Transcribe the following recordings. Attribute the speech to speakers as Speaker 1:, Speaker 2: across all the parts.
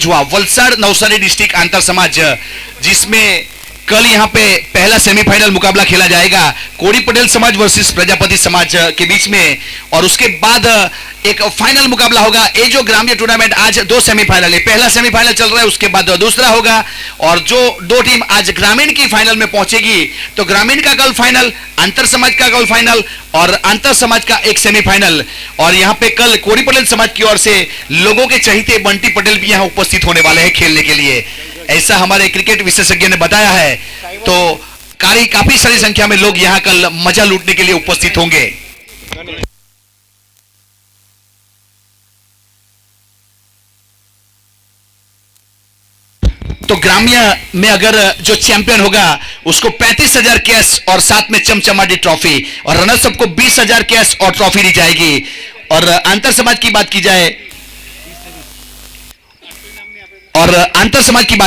Speaker 1: जुआ वलसाड़ नवसारी डिस्ट्रिक्ट अंतर समाज, जिसमें कल यहां पे पहला सेमीफाइनल मुकाबला खेला जाएगा कोड़ी पटेल समाज वर्सेस प्रजापति समाज के बीच में, और उसके बाद एक फाइनल मुकाबला होगा। ये जो ग्रामीण टूर्नामेंट आज दो सेमीफाइनल है, पहला सेमीफाइनल चल रहा है, उसके बाद दूसरा होगा, और जो दो टीम आज ग्रामीण की फाइनल में पहुंचेगी तो ग्रामीण का कल फाइनल, अंतर समाज का कल फाइनल और अंतर समाज का एक सेमीफाइनल। और यहाँ पे कल कोड़ी पटेल समाज की ओर से लोगों के चहीते बंटी पटेल भी यहाँ उपस्थित होने वाले हैं खेलने के लिए, ऐसा हमारे क्रिकेट विशेषज्ञ ने बताया है। तो काफी सारी संख्या में लोग यहाँ कल मजा लूटने के लिए उपस्थित होंगे। तो ग्राम्य में अगर जो चैंपियन होगा उसको 35,000 कैश और साथ में चमचमाटी ट्रॉफी, और रनर्स अप को 20,000 कैश और ट्रॉफी दी जाएगी। और अंतर समाज की बात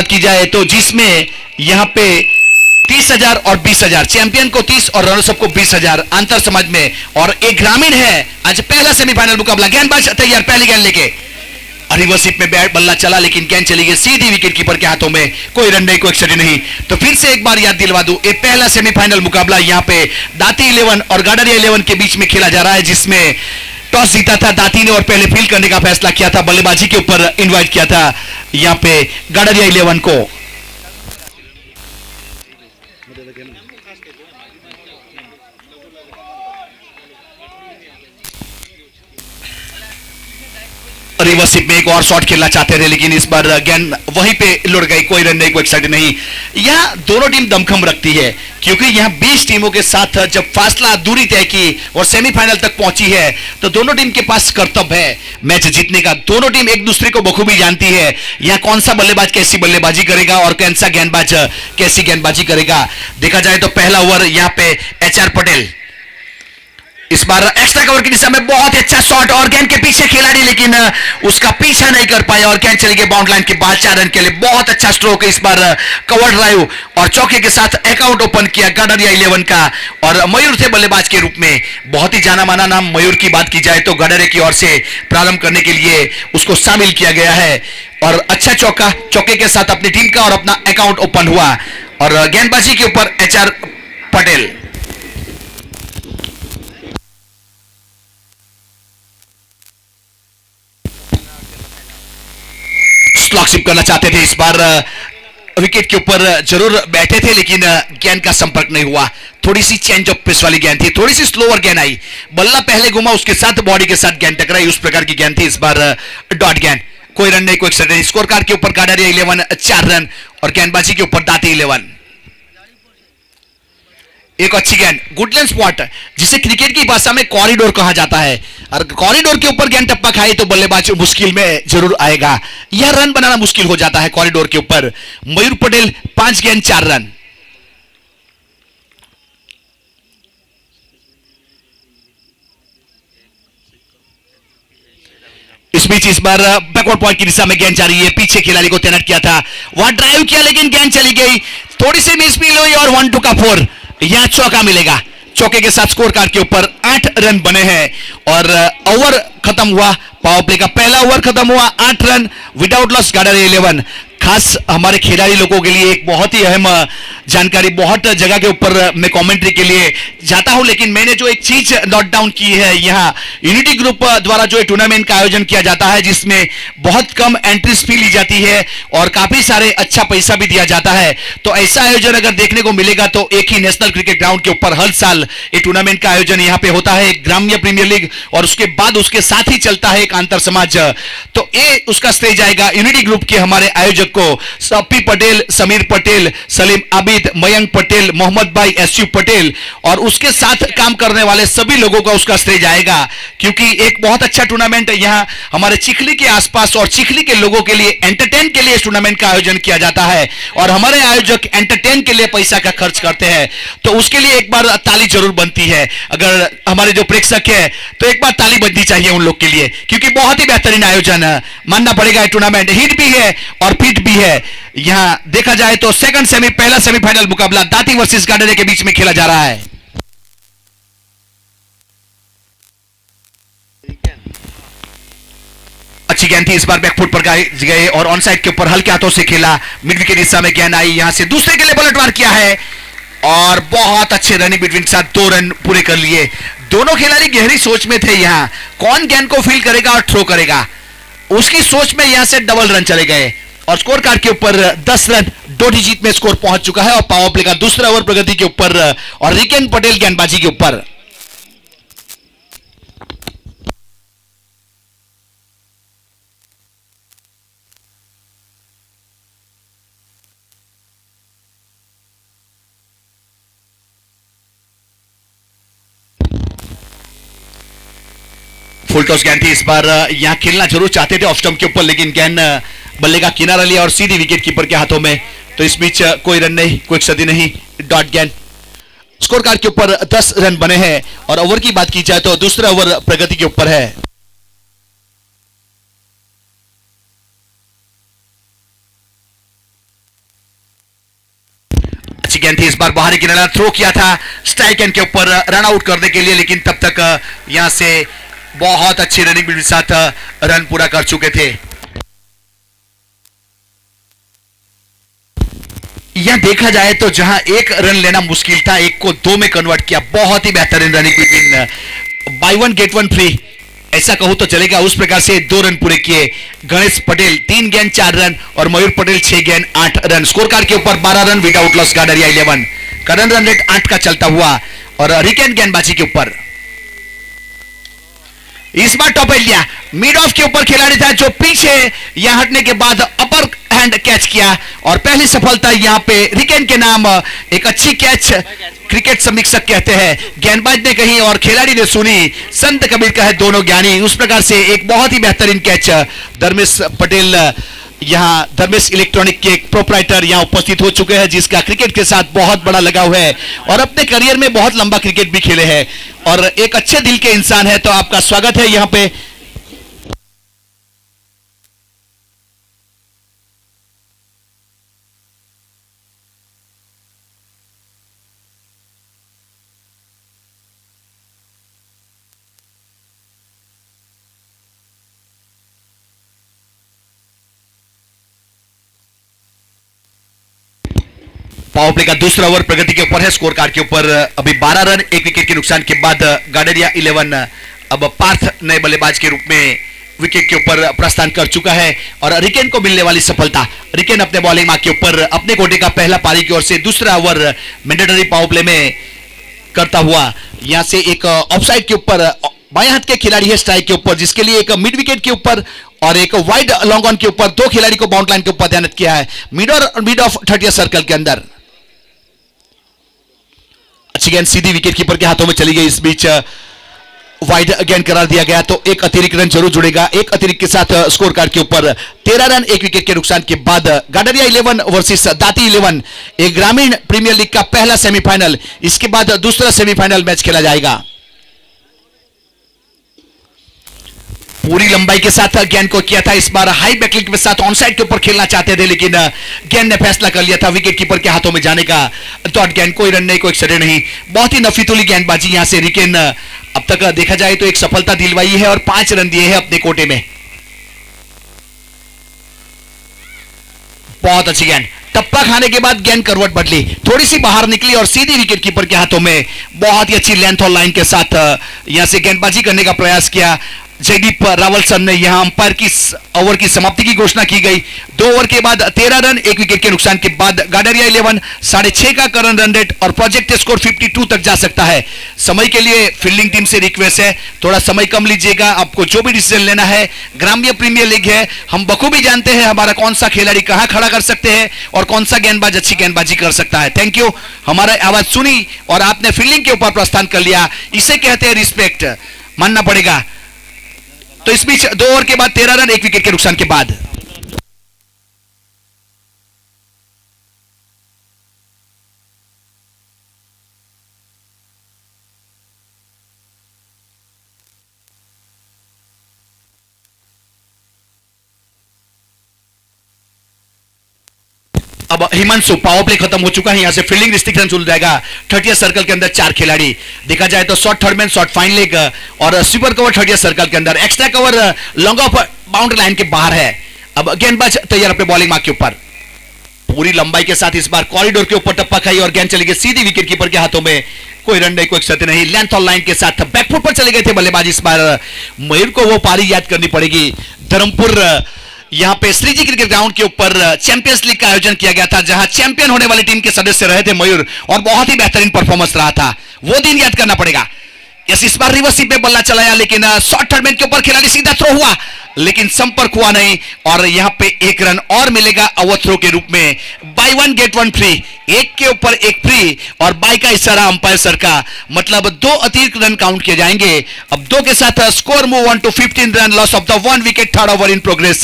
Speaker 1: की जाए तो जिसमें यहां पे 30,000 और 20,000, चैंपियन को 30 और रनर्स अप को 20,000 अंतर समाज में। और एक ग्रामीण है आज पहला सेमीफाइनल मुकाबला, गेंदबाज तैयार, पहली गेंद लेके, रिवर्सिप में बैट बल्ला चला लेकिन गेंद चली गई सीधी विकेट कीपर के हाथों में, कोई रन नहीं, कोई एक्सट्रा नहीं। तो फिर से एक बार याद दिलवा दूं, ये पहला सेमीफाइनल मुकाबला यहां पे दाती 11 और गाडरिया 11 के बीच में खेला जा रहा है, जिसमें टॉस जीता था दाती ने और पहले फील्ड करने का फैसला किया था, बल्लेबाजी के ऊपर इनवाइट किया था यहां पे गाडरिया 11 को। रिवर्सिप में एक और शॉट खेलना चाहते थे लेकिन इस बार गेंद वहीं पे लुढ़ गई, कोई रन नहीं, कोई एक्साइट नहीं। यहां दोनों टीम दमखम रखती है क्योंकि यहां 20 टीमों के साथ जब फासला दूरी तय की और सेमीफाइनल तक पहुंची है तो दोनों टीम के पास कर्तव्य है मैच जीतने का। दोनों टीम एक दूसरे को बखूबी जानती है, यहां कौन सा बल्लेबाज कैसी बल्लेबाजी करेगा और कौन सा गेंदबाज कैसी गेंदबाजी करेगा। देखा जाए तो पहला ओवर यहां पे एचआर पटेल, इस बार एक्स्ट्रा कवर की दिशा में बहुत अच्छा शॉट और गेंद के पीछे खिलाड़ी, लेकिन उसका पीछा नहीं कर पाया और गेंद चली गई बाउंड लाइन के बाहर 4 रन के लिए। बहुत अच्छा स्ट्रोक है इस बार, कवर ड्राइव और चौके के साथ अकाउंट ओपन किया गाडरिया 11 का, और मयूर थे बल्लेबाज के रूप में। बहुत ही जाना माना नाम मयूर की बात की जाए तो गाडरिया की ओर से प्रारंभ करने के लिए उसको शामिल किया गया है, और अच्छा चौका, चौके के साथ अपनी टीम का और अपना अकाउंट ओपन हुआ। और गेंदबाजी के ऊपर एचआर पटेल स्लॉकशिप करना चाहते थे, इस बार विकेट के ऊपर जरूर बैठे थे लेकिन गेंद का संपर्क नहीं हुआ। थोड़ी सी चेंज ऑफ पेस वाली गेंद थी, थोड़ी सी स्लोअर गेंद आई, बल्ला पहले घुमा उसके साथ बॉडी के साथ गेंद टकराई, उस प्रकार की गेंद थी। इस बार डॉट गेंद, कोई रन नहीं, कोई एक्स्ट्रा नहीं। स्कोर कार्ड के ऊपर गाडरिया 11 4 रन और गेंदबाजी के ऊपर दाती 11। एक अच्छी गेंद, गुडलैंड स्पॉट, जिसे क्रिकेट की भाषा में कॉरिडोर कहा जाता है, और कॉरिडोर के ऊपर गेंद टप्पा खाए तो बल्लेबाज मुश्किल में जरूर आएगा, यह रन बनाना मुश्किल हो जाता है कॉरिडोर के ऊपर। मयूर पटेल 5 गेंद 4 रन। इस बीच इस बार बैकवर्ड पॉइंट की दिशा में गेंद जा रही है, पीछे खिलाड़ी को तैनात किया था, वहां ड्राइव किया लेकिन गेंद चली गई, थोड़ी सी मिसफील हुई और 1-2 का 4, यहां चौका मिलेगा। चौके के साथ स्कोर कार्ड के ऊपर 8 रन बने हैं और ओवर खत्म हुआ, पावर प्ले का पहला ओवर खत्म हुआ, 8 रन विदाउट लॉस गाडरिया 11। खास हमारे खिलाड़ी लोगों के लिए एक बहुत ही अहम जानकारी, बहुत जगह के ऊपर मैं कमेंट्री के लिए जाता हूं लेकिन मैंने जो एक चीज नोट डाउन की है, यहाँ यूनिटी ग्रुप द्वारा जो टूर्नामेंट का आयोजन किया जाता है जिसमें बहुत कम एंट्रीज फी ली जाती है और काफी सारे अच्छा पैसा भी दिया जाता है। तो ऐसा आयोजन अगर देखने को मिलेगा तो एक ही नेशनल क्रिकेट ग्राउंड के ऊपर हर साल ये टूर्नामेंट का आयोजन यहाँ पे होता है, एक ग्राम्य प्रीमियर लीग, और उसके बाद उसके साथ ही चलता है एक अंतर समाज। तो ये उसका स्टेज आएगा यूनिटी ग्रुप के हमारे आयोजक को सप्पी पटेल, समीर पटेल, सलीम आबिद, मयंक पटेल, मोहम्मद भाई, एसयू पटेल, और उसके साथ काम करने वाले सभी लोगों का उसका स्टेज आएगा, क्योंकि एक बहुत अच्छा टूर्नामेंट यहाँ हमारे चिखली के आसपास और चिखली के लोगों के लिए एंटरटेन के लिए इस टूर्नामेंट का आयोजन किया जाता है, और हमारे आयोजक एंटरटेन के लिए पैसा का खर्च करते हैं, तो उसके लिए एक बार ताली जरूर बनती है। अगर हमारे जो प्रेक्षक है तो एक बार ताली बजनी चाहिए उन लोग के लिए, क्योंकि बहुत ही बेहतरीन आयोजन मानना पड़ेगा। टूर्नामेंट हिट भी है और पिट भी है। यहां देखा जाए तो पहला सेमीफाइनल मुकाबला दाती वर्सेस गाडरिया के बीच में खेला जा रहा है। अच्छी गेंद थी, इस बार बैकफुट पर गए और ऑन साइड के ऊपर हल्के हाथों से खेला, मिड विकेट दिशा में गेंद आई, यहां से दूसरे के लिए पलटवार किया है और बहुत अच्छे रनिंग बिटवीन के साथ 2 रन पूरे कर लिए। दोनों खिलाड़ी गहरी सोच में थे, यहां कौन गेंद को फील्ड करेगा और थ्रो करेगा, उसकी सोच में यहां से डबल रन चले गए और स्कोर कार्ड के ऊपर 10 रन 2 डिजिट में स्कोर पहुंच चुका है और पावर प्ले का दूसरा ओवर प्रगति के ऊपर और रिकेन पटेल गेंदबाजी के ऊपर। फुल टॉस गेंद थी, इस बार यहां खेलना जरूर चाहते थे ऑफ स्टंप के ऊपर, लेकिन गेंद बल्ले का किनारा लिया और सीधी विकेट कीपर के हाथों में। तो इस बीच कोई रन नहीं, कोई सदी नहीं, डॉट गेंद। स्कोर कार्ड के ऊपर 10 रन बने हैं और ओवर की बात की जाए तो दूसरा ओवर प्रगति के ऊपर है। अच्छी गेंद थी, इस बार बाहरी किनारा थ्रो किया था स्ट्राइक एंड के ऊपर रन आउट करने के लिए, लेकिन तब तक यहां से बहुत अच्छी रनिंग के साथ रन पूरा कर चुके थे। यहां देखा जाए तो जहां एक रन लेना मुश्किल था, एक को 2 में कन्वर्ट किया। बहुत ही बेहतरीन running between, buy 1 get 1 free ऐसा कहूं तो चलेगा, उस प्रकार से 2 रन पूरे किए। गणेश पटेल 3 गेंद 4 रन और मयूर पटेल 6 गेंद 8 रन। स्कोर कार्ड के ऊपर 12 run without loss, Gadariya 11, current run rate 8 का चलता हुआ और रिकेन गेंदबाजी के ऊपर। इस बार टॉप एरिया मिड ऑफ के ऊपर खिलाड़ी था जो पीछे यहां हटने के बाद अपर हैंड कैच किया और पहली सफलता यहां पे रिकेन के नाम। एक अच्छी कैच क्रिकेट समीक्षक कहते हैं, गेंदबाज ने कही और खिलाड़ी ने सुनी, संत कबीर का है दोनों ज्ञानी। उस प्रकार से एक बहुत ही बेहतरीन कैच। धर्मेश पटेल यहां, धर्मेश इलेक्ट्रॉनिक के एक प्रोप्राइटर यहां उपस्थित हो चुके हैं जिसका क्रिकेट के साथ बहुत बड़ा लगाव है और अपने करियर में बहुत लंबा क्रिकेट भी खेले हैं और एक अच्छे दिल के इंसान है। तो आपका स्वागत है यहां पे। पावर प्ले का दूसरा ओवर प्रगति के ऊपर है। स्कोर कार्ड के ऊपर अभी 12 रन 1 विकेट के नुकसान के बाद गाडरिया 11 अब पार्थ नए बल्लेबाज के रूप में विकेट के ऊपर प्रस्थान कर चुका है और रिकेन को मिलने वाली सफलता। रिकेन अपने बॉलिंग मार्क के ऊपर अपने कोटे का पहला पारी की ओर से दूसरा ओवर मैंडेटरी पावर प्ले में करता हुआ यहां से एक ऑफसाइड के ऊपर बाएं हाथ के खिलाड़ी है स्ट्राइक के ऊपर, जिसके लिए एक मिड विकेट के ऊपर और एक वाइड लॉन्ग ऑन के ऊपर 2 खिलाड़ी को बाउंड लाइन के ऊपर ध्यान किया है मिड ऑफ 30 सर्कल के अंदर। अच्छी गेंद सीधी विकेट कीपर के हाथों में चली गई। इस बीच वाइड गेंद करार दिया गया तो एक अतिरिक्त रन जरूर जुड़ेगा। एक अतिरिक्त के साथ स्कोर कार्ड के ऊपर 13 रन 1 विकेट के नुकसान के बाद गाडरिया 11 वर्सेस दाती 11, एक ग्रामीण प्रीमियर लीग का पहला सेमीफाइनल। इसके बाद दूसरा सेमीफाइनल मैच खेला जाएगा। पूरी लंबाई के साथ गेंद को किया था, इस बार हाई बैकलिंग के साथ ऑन साइड के ऊपर खेलना चाहते थे लेकिन गेंद ने फैसला कर लिया था विकेट कीपर के हाथों में जाने का। डॉट गेंद, कोई रन नहीं, कोई सडे नहीं। बहुत ही नफीतुली गेंदबाजी यहां से रिकेन अब तक देखा जाए तो एक सफलता दिलवाई है और 5 रन दिए हैं अपने कोटे में। बहुत अच्छी गेंद, टप्पा खाने के बाद गेंद करवट बदली, थोड़ी सी बाहर निकली और सीधी विकेट कीपर के हाथों में। बहुत ही अच्छी लेंथ और लाइन के साथ यहां से गेंदबाजी करने का प्रयास किया। जयदीप रावल सर ने यहां अंपायर की ओवर की समाप्ति की घोषणा की गई। 2 ओवर के बाद 13 रन 1 विकेट के नुकसान के बाद गाडरिया 11 6.5 का करंट रन रेट और प्रोजेक्ट स्कोर 52 तक जा सकता है। समय के लिए फील्डिंग टीम से रिक्वेस्ट है, थोड़ा समय कम लीजिएगा। आपको जो भी डिसीजन लेना है, ग्राम्य प्रीमियर लीग है, हम बखूबी जानते हैं हमारा कौन सा खिलाड़ी कहां खड़ा कर सकते हैं और कौन सा गेंदबाज अच्छी गेंदबाजी कर सकता है। थैंक यू, हमारा आवाज सुनी और आपने फील्डिंग के ऊपर प्रस्थान कर लिया, इसे कहते हैं रिस्पेक्ट, मानना पड़ेगा। तो इस बीच 2 ओवर के बाद 13 रन 1 विकेट के नुकसान के बाद अब हिमांशु, पावर प्ले खत्म हो चुका है, यहां से फील्डिंग रिस्ट्रिक्शन चल जाएगा। 30 सर्कल के अंदर 4 खिलाड़ी देखा जाए तो short third man, short fine leg और स्वीपर कवर 30 सर्कल के अंदर। Extra cover long off boundary line के बाहर है। अब गेंदबाज तैयार अपने बॉलिंग मार्क के ऊपर, पूरी लंबाई के साथ इस बार कॉरिडोर के ऊपर टप्पा खाई और गेंद चली गई सीधी विकेट कीपर के हाथों में। कोई रन नहीं, कोई क्षति नहीं। लेंथ और लाइन के साथ बैकफुट पर चले गए थे बल्लेबाज। इस बार मयूर को वो पारी याद करनी पड़ेगी। धर्मपुर यहां पे श्रीजी क्रिकेट ग्राउंड के ऊपर चैंपियंस लीग का आयोजन किया गया था, जहां चैंपियन होने वाली टीम के सदस्य रहे थे मयूर, और बहुत ही बेहतरीन परफॉर्मेंस रहा था। वो दिन याद करना पड़ेगा। यस, इस बार रिवर्स स्वीप में बल्ला चलाया, लेकिन शॉर्ट टर्मिनेट के ऊपर खिलाड़ी सीधा थ्रो हुआ, लेकिन संपर्क हुआ नहीं, और यहां पे एक रन और मिलेगा ओवर थ्रो के रूप में। By one get one free, एक के ऊपर एक फ्री, और बाय का इशारा अंपायर सर का, मतलब 2 अतिरिक्त रन काउंट किए जाएंगे। अब 2 के साथ score move on to 15 run, loss of the 1 wicket, third over in progress.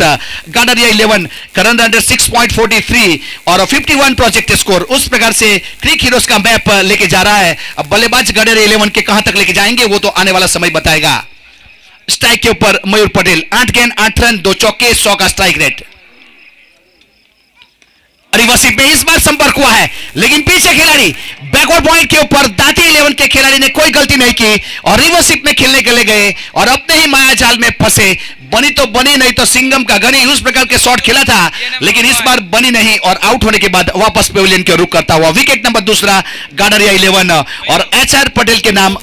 Speaker 1: Gadariya 11, current run 6.43 और 51 प्रोजेक्ट स्कोर। उस प्रकार से क्रिक हीरोज का मैप लेके जा रहा है। अब बल्लेबाज गाडरिया 11 के कहां तक लेके जाएंगे वो तो आने वाला समय बताएगा। स्ट्राइक के ऊपर मयूर पटेल, 8 गेंद 8 रन 2 चौके, 100 का स्ट्राइक रेट। रिवर्स स्वीप में इस बार संपर्क हुआ है, लेकिन पीछे खिलाड़ी बैकवर्ड पॉइंट के ऊपर दाती 11 के खिलाड़ी ने कोई गलती नहीं की और रिवर्स स्वीप में खेलने के लिए गए और अपने ही माया जाल में फंसे। बनी तो बनी, नहीं तो सिंगम का गनी, उस प्रकार के शॉट खेला था, लेकिन इस बार बनी नहीं और आउट होने के बाद वापस पेविलियन के रुख करता हुआ विकेट नंबर दूसरा गाडरिया 11 और HR पटेल के नाम।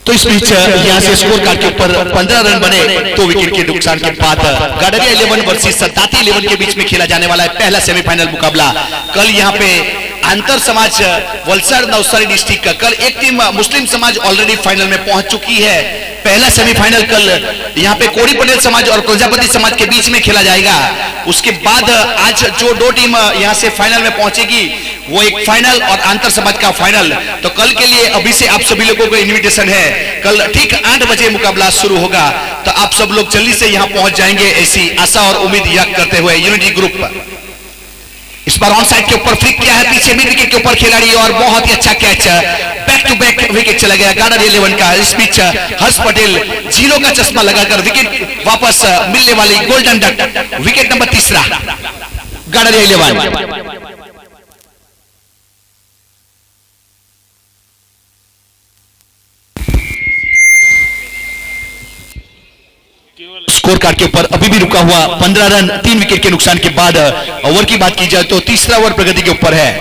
Speaker 1: तो इस बीच यहां से स्कोर कार्ड के ऊपर 15 रन बने 2 विकेट के नुकसान के बाद गाडरिया 11 वर्सेस दाती 11 के बीच में खेला जाने वाला है पहला सेमीफाइनल मुकाबला। कल यहां पे अंतर समाज वलसाड़ नवसारी डिस्ट्रिक्ट का, कल एक टीम मुस्लिम समाज ऑलरेडी फाइनल में पहुंच चुकी है। पहला सेमीफाइनल कल यहां पे कोड़ी पटेल समाज और प्रजापति समाज के बीच में खेला जाएगा। उसके बाद आज जो 2 टीम यहां से फाइनल में पहुंचेगी वो एक फाइनल और अंतर समाज का फाइनल। तो कल के लिए अभी से आप सभी लोगों को इनविटेशन है, कल ठीक 8 बजे मुकाबला शुरू होगा, तो आप सब लोग जल्दी से यहां पहुंच जाएंगे, ऐसी आशा और उम्मीद व्यक्त करते हुए यूनिटी ग्रुप इस बार ऑन साइड के ऊपर फ्लिक किया है, पीछे मिड विकेट के ऊपर खिलाड़ी और बहुत ही अच्छा catch, back to back wicket चला गया गाडरिया 11 का। इस बीच हर्ष पटेल 0 का चश्मा लगाकर विकेट वापस मिलने वाली गोल्डन डक, विकेट नंबर तीसरा गाडरिया 11। स्कोर कार्ड के ऊपर अभी भी रुका हुआ 15 रन 3 विकेट के नुकसान के बाद ओवर की बात की जाए तो तीसरा ओवर प्रगति के ऊपर है।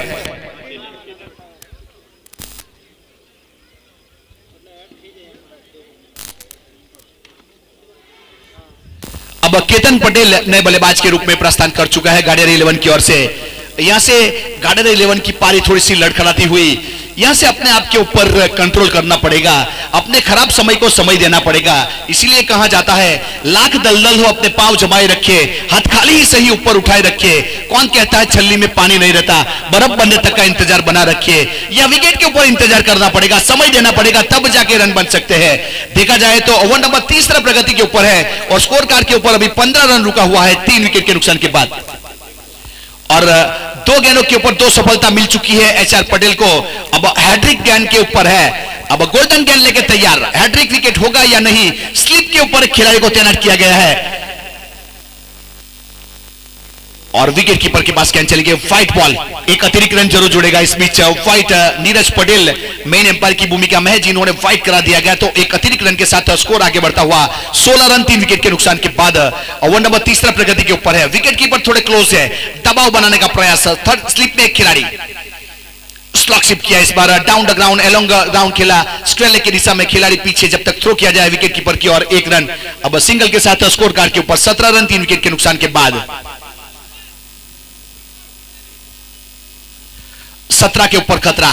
Speaker 1: अब केतन पटेल नए बल्लेबाज के रूप में प्रस्थान कर चुका है गाडरिया 11 की ओर से। यहां से गाडरिया 11 की पारी थोड़ी सी लड़खड़ाती हुई, यहां से अपने आप के ऊपर कंट्रोल करना पड़ेगा, अपने खराब समय को समय देना पड़ेगा। इसीलिए कहा जाता है लाख दलदल हो अपने पांव जमाए रखे, हाथ खाली ही सही ऊपर उठाए रखे। कौन कहता है छल्ली में पानी नहीं रहता, बर्फ बनने तक का इंतजार बना रखे। या विकेट के ऊपर इंतजार करना पड़ेगा, समय देना पड़ेगा, तब जाके रन बन सकते हैं। देखा जाए तो ओवर नंबर तीसरा प्रगति के ऊपर है और स्कोर कार्ड के ऊपर अभी 15 रन रुका हुआ है 3 विकेट के नुकसान के बाद, और 2 गेंदों के ऊपर 2 सफलता मिल चुकी है HR पटेल को। अब हैट्रिक गेंद के ऊपर है, अब गोल्डन गेंद लेके तैयार, हैट्रिक विकेट होगा या नहीं, स्लिप के ऊपर खिलाड़ी को तैनात किया गया है और विकेट कीपर के पास गेंद चली गई, व्हाइट बॉल, एक अतिरिक्त रन जरूर जुड़ेगा। इस बीच व्हाइट नीरज पटेल मेन एम्पायर की भूमिका में है, जिन्होंने व्हाइट करा दिया गया, तो एक अतिरिक्त रन के साथ स्कोर आगे बढ़ता हुआ 16 रन 3 विकेट के नुकसान के बाद ओवर नंबर तीसरा प्रगति के ऊपर है। विकेट कीपर थोड़े क्लोज है, दबाव बनाने का प्रयास, थर्ड स्लिप में एक खिलाड़ी स्लॉक शिप किया, इस बार down the ground along ground खेला, स्क्वायर लेग की दिशा में खिलाड़ी पीछे जब तक थ्रो किया जाए विकेट कीपर की और 1 रन। अब सिंगल के साथ स्कोर कार्ड के ऊपर 17 रन 3 विकेट के नुकसान के बाद 17 के ऊपर खतरा।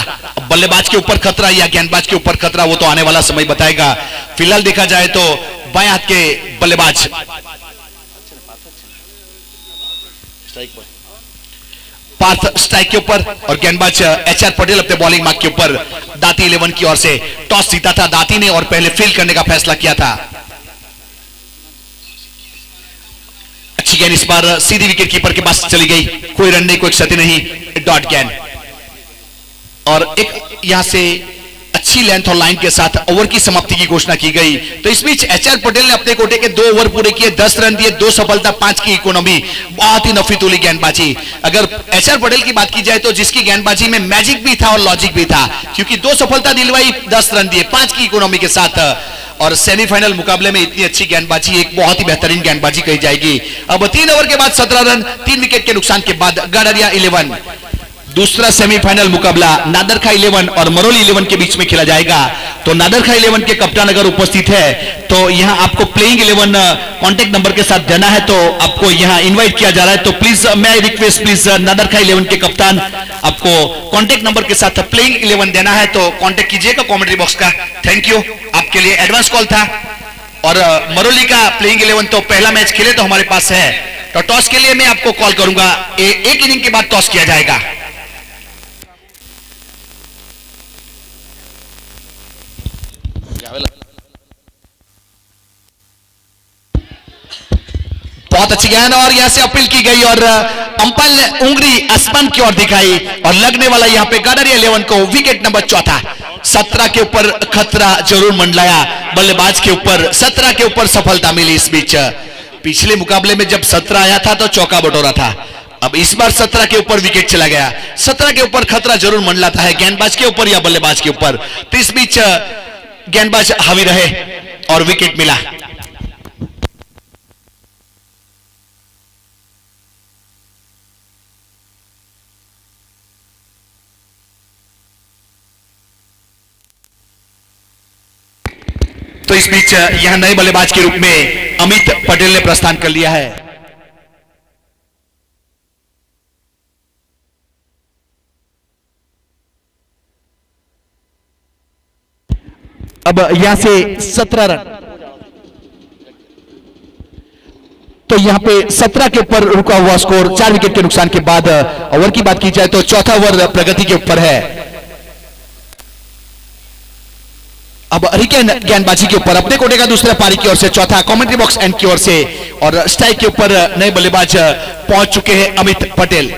Speaker 1: बल्लेबाज के ऊपर खतरा या गेंदबाज के ऊपर खतरा वो तो आने वाला समय बताएगा। फिलहाल देखा जाए तो बाएं हाथ के बल्लेबाज पार्थ स्ट्राइक के ऊपर और गेंदबाज एचआर पटेल अपने बॉलिंग मार्क के ऊपर दाती 11 की ओर से टॉस जीता था दाती ने और पहले फील्ड करने का फैसला किया था। अच्छी गेंद इस बार सीधी विकेट कीपर के पास चली गई, कोई रन नहीं, कोई क्षति नहीं, डॉट गेंद। और एक यहां से अच्छी लेंथ और लाइन के साथ ओवर की समाप्ति की घोषणा की गई। तो इस बीच एचआर पटेल ने अपने कोटे के 2 ओवर पूरे किए, 10 रन दिए, 2 सफलता, 5 की इकोनॉमी, बहुत ही नफीतुली गेंदबाजी। अगर एचआर पटेल की बात की जाए तो जिसकी गेंदबाजी में मैजिक भी था और लॉजिक भी था, क्योंकि 2 सफलता दिलवाई, 10 रन दिए, 5 की इकोनॉमी के साथ, और सेमीफाइनल मुकाबले में इतनी अच्छी गेंदबाजी एक बहुत ही बेहतरीन गेंदबाजी कही जाएगी। अब 3 ओवर के बाद 17 रन, 3 विकेट के नुकसान के बाद गाडरिया 11। दूसरा सेमीफाइनल मुकाबला नादरखा 11 और मरोली 11 के बीच में खेला जाएगा। तो नादरखा 11 के कप्तान अगर उपस्थित है तो यहां आपको प्लेइंग 11 कांटेक्ट नंबर के साथ देना है, तो आपको यहां इनवाइट किया जा रहा है। तो प्लीज मैं रिक्वेस्ट, प्लीज नादरखा 11 के कप्तान आपको कांटेक्ट नंबर के साथ प्लेइंग 11 देना है, तो कांटेक्ट कीजिएगा कमेंट्री बॉक्स का। थैंक यू, आपके लिए एडवांस कॉल था। और मरोली का प्लेइंग 11 तो पहला मैच खेले तो हमारे पास है, तो टॉस के लिए मैं आपको कॉल करूंगा। एक इनिंग के बाद टॉस किया जाएगा। बहुत अच्छी गेंद और यहां से अपील की गई और अंपायर ने उंगली आसमान की ओर दिखाई और लगने वाला यहां पे गाडरिया 11 को विकेट नंबर 4। 17 के ऊपर खतरा जरूर मंडलाया, बल्लेबाज के ऊपर 17 के ऊपर सफलता मिली। इस बीच पिछले मुकाबले में जब 17 आया था तो चौका बटोरा था, अब इस बार 17 के ऊपर विकेट चला गया। 17 के ऊपर खतरा जरूर मंडलाता है, गेंदबाज के ऊपर या बल्लेबाज के ऊपर। तो इस बीच गेंदबाज हावी रहे और विकेट मिला। तो इस बीच यहां नए बल्लेबाज के रूप में अमित पटेल ने प्रस्थान कर लिया है। अब यहां से 17 रन, तो यहां पे 17 के ऊपर रुका हुआ स्कोर 4 विकेट के नुकसान के बाद। ओवर की बात की जाए तो चौथा ओवर प्रगति के ऊपर है। अब हरिकेन गेंदबाजी के ऊपर अपने कोटे का दूसरा पारी की ओर से चौथा, कमेंट्री बॉक्स एंड की ओर से, और स्ट्राइक के ऊपर नए बल्लेबाज पहुंच चुके हैं अमित पटेल।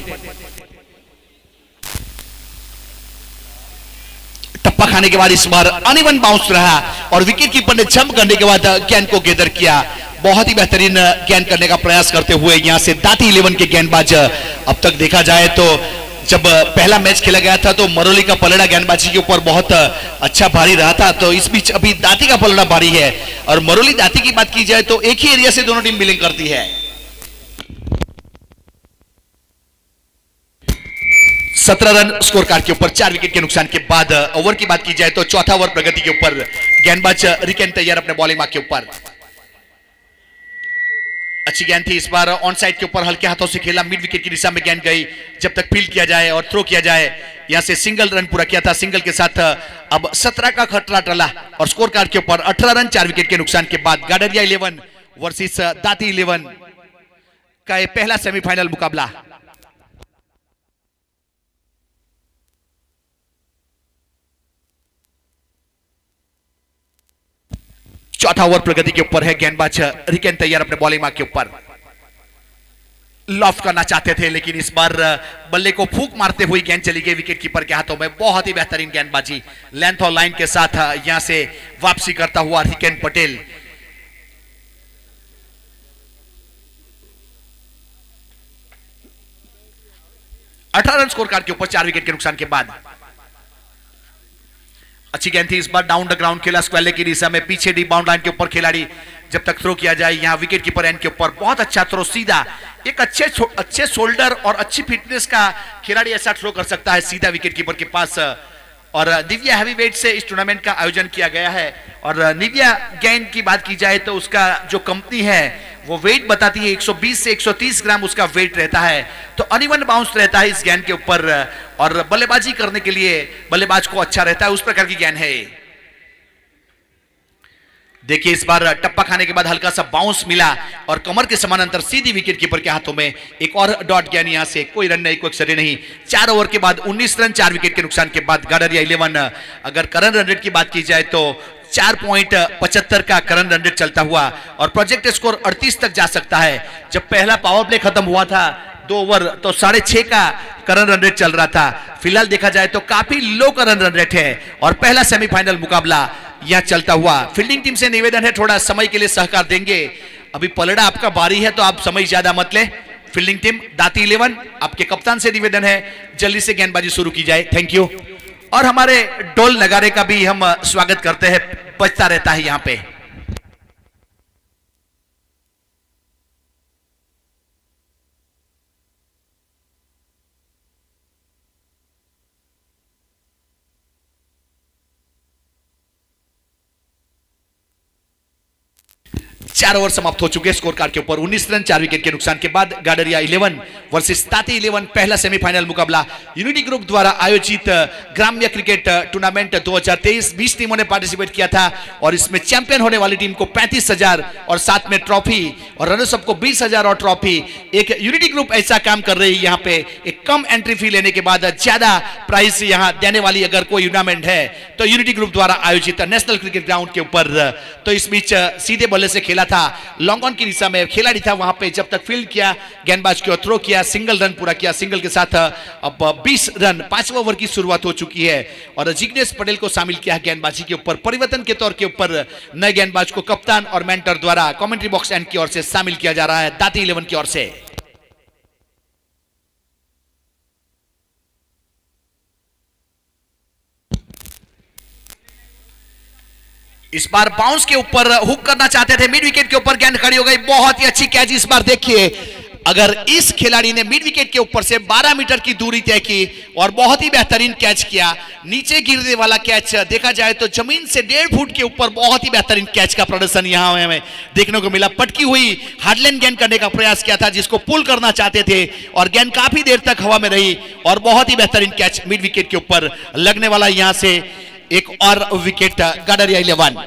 Speaker 1: टप्पा खाने के बाद इस बार अनइवन बाउंस रहा और विकेट कीपर ने जंप करने के बाद गेंद को गैदर किया। बहुत ही बेहतरीन गेंद करने का प्रयास करते हुए यहां से दाती 11 के गेंदबाज। अब तक देखा जाए तो जब पहला मैच खेला गया था तो मरोली का पलड़ा गेंदबाजी के ऊपर बहुत अच्छा भारी रहा था, तो इस बीच अभी दाती का पलड़ा भारी है। और मरोली दाती की बात की जाए तो एक ही एरिया से दोनों टीम बिलिंग करती है। 17 रन स्कोर कार्ड के ऊपर 4 विकेट के नुकसान के बाद। ओवर की बात की जाए तो चौथा ओवर प्रगति के ऊपर, गेंदबाज रिकेन तैयार अपने बॉलिंग मार्क के ऊपर। अच्छी गेंद थी इस बार ऑन साइड के ऊपर, हल्के हाथों से खेला, मिड विकेट की दिशा में गेंद गई। जब तक फील्ड किया जाए और थ्रो किया जाए, यहां से सिंगल रन पूरा किया था, सिंगल के साथ अब 17 का खतरा टला और स्कोर कार्ड के ऊपर 18 रन 4 विकेट के नुकसान के बाद। गाडरिया 11 वर्सेस दाती 11 का यह पहला सेमीफाइनल मुकाबला। चौथा ओवर प्रगति के ऊपर है, गेंदबाज रिकेन तैयार अपने बॉलिंग मार्क के ऊपर। लॉफ्ट करना चाहते थे लेकिन इस बार बल्ले को फूंक मारते हुए गेंद चली गई विकेट कीपर के हाथों में। बहुत ही बेहतरीन गेंदबाजी, लेंथ और लाइन के साथ यहां से वापसी करता हुआ रिकेन पटेल। अठारह रन स्कोर कार्ड के ऊपर 4 विकेट के नुकसान के बाद। अच्छी गेंद थी इस बार, डाउन द ग्राउंड खेला स्क्वेले की दिशा में, पीछे डी बाउंड लाइन के ऊपर खिलाड़ी जब तक थ्रो किया जाए। यहां विकेट कीपर एंड के ऊपर बहुत अच्छा थ्रो, सीधा एक अच्छे शोल्डर और अच्छी फिटनेस का खिलाड़ी ऐसा थ्रो कर सकता है सीधा विकेट कीपर के पास। और निविया हैवीवेट से इस टूर्नामेंट का आयोजन किया गया है। और निविया गेंद की बात की जाए तो उसका जो कंपनी है वो वेट बताती है 120 से 130 ग्राम उसका वेट रहता है। तो अनइवन बाउंस रहता है इस गेंद के ऊपर और बल्लेबाजी करने के लिए बल्लेबाज को अच्छा रहता है, उस प्रकार की गेंद है। देखिए इस बार टप्पा खाने के बाद हल्का सा बाउंस मिला और कमर के समानांतर सीधी विकेट कीपर के हाथों में एक और डॉट गया। यहां से कोई रन नहीं, कोई अक्षर नहीं। 4 ओवर के बाद 19 रन 4 विकेट के नुकसान के बाद गाडरिया 11। अगर करंट रन रेट की बात की जाए तो 4.75 का करंट रन रेट चलता हुआ और प्रोजेक्ट स्कोर 38 तक जा सकता है। जब पहला पावर प्ले खत्म हुआ था 2 ओवर तो 6.5 का करंट रन रेट चल रहा था। फिलहाल देखा जाए तो काफी लो करंट रन रेट है और पहला सेमीफाइनल मुकाबला यहां चलता हुआ। फील्डिंग टीम से निवेदन है थोड़ा समय के लिए सहकार देंगे। अभी पलड़ा आपका बारी है तो आप समय ज्यादा मत ले। फील्डिंग टीम दाती 11 आपके कप्तान से निवेदन है जल्दी से गेंदबाजी शुरू की जाए। Thank you. और हमारे ढोल नगारे का भी हम स्वागत करते हैं, बजता रहता है यहां पे। चार ओवर समाप्त हो चुके स्कोर कार्ड के ऊपर 19 रन 4 विकेट के नुकसान के बाद गाडरिया 11 वर्सेस ताती 11 पहला सेमीफाइनल मुकाबला यूनिटी ग्रुप द्वारा आयोजित ग्राम्य क्रिकेट टूर्नामेंट 2023। 20 टीमों ने पार्टिसिपेट किया था और इसमें चैंपियन होने वाली टीम को 35,000 और साथ में ट्रॉफी और रनर्स अप को 20,000 और ट्रॉफी। एक यूनिटी ग्रुप ऐसा काम कर रही है यहाँ पे, एक कम एंट्री फी लेने के बाद ज्यादा प्राइस यहाँ देने वाली अगर कोई टूर्नामेंट है तो यूनिटी ग्रुप द्वारा आयोजित नेशनल क्रिकेट ग्राउंड के ऊपर। तो इस बीच सीधे बल्ले से खेला था, लॉन्ग ऑन की दिशा में खिलाड़ी था वहां पे। जब तक फील्ड किया गेंदबाज को थ्रो किया, सिंगल रन पूरा किया। सिंगल के साथ अब 20 रन 5वें ओवर की शुरुआत हो चुकी है और जिग्नेश पटेल को शामिल किया गेंदबाजी के ऊपर। परिवर्तन के तौर के ऊपर नए गेंदबाज को कप्तान और मेंटर द्वारा कमेंट्री बॉक्स एंड की ओर से शामिल किया जा रहा है दाती 11 की ओर से। इस बार बाउंस के ऊपर हुक करना चाहते थे, मिड विकेट के ऊपर गेंद खड़ी हो गई। बहुत ही अच्छी कैच इस बार देखिए, अगर इस खिलाड़ी ने मिड विकेट के ऊपर से 12 मीटर की दूरी तय की और बहुत ही बेहतरीन कैच किया। नीचे गिरने वाला कैच देखा जाए तो जमीन से 1.5 फुट के ऊपर बहुत ही बेहतरीन कैच का प्रदर्शन यहां हमें देखने को मिला। पटकी हुई हार्डलैंड गेंद करने का प्रयास किया था जिसको पुल करना चाहते थे और गेंद काफी देर तक हवा में रही और बहुत ही बेहतरीन कैच मिड विकेट के ऊपर लगने वाला। यहां से एक और wicket Gadariya 11।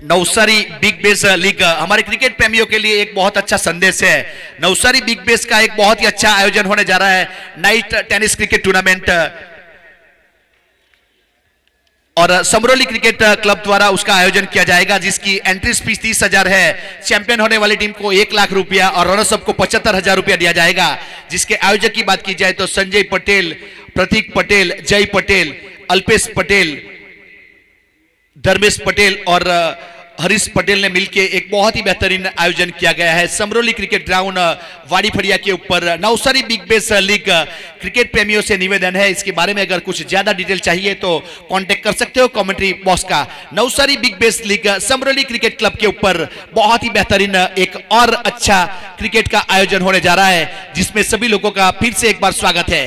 Speaker 1: Navsari big bash league हमारे क्रिकेट प्रेमियों के लिए एक बहुत अच्छा संदेश है। नवसारी बिग बेस का एक बहुत ही अच्छा आयोजन होने जा रहा है, नाइट टेनिस क्रिकेट टूर्नामेंट और समरोली क्रिकेट क्लब द्वारा उसका आयोजन किया जाएगा जिसकी एंट्री फीस 30,000 है। चैंपियन होने वाली टीम को 1 लाख रुपया और रनर्स अप को 75,000 रुपया दिया जाएगा। जिसके आयोजक की बात की जाए तो संजय पटेल, प्रतीक पटेल, जय पटेल, अल्पेश पटेल, धर्मेश पटेल और हरीश पटेल ने मिलकर एक बहुत ही बेहतरीन आयोजन किया गया है। समरोली क्रिकेट ग्राउंड वाड़ी फड़िया के ऊपर Navsari big bash league. Cricket प्रेमियों से निवेदन है इसके बारे में अगर कुछ ज्यादा डिटेल चाहिए तो कांटेक्ट कर सकते हो कमेंट्री बॉक्स का। Navsari big bash league Samroli cricket club के ऊपर बहुत ही बेहतरीन एक और अच्छा क्रिकेट का आयोजन होने जा रहा है जिसमें सभी लोगों का फिर से एक बार स्वागत है।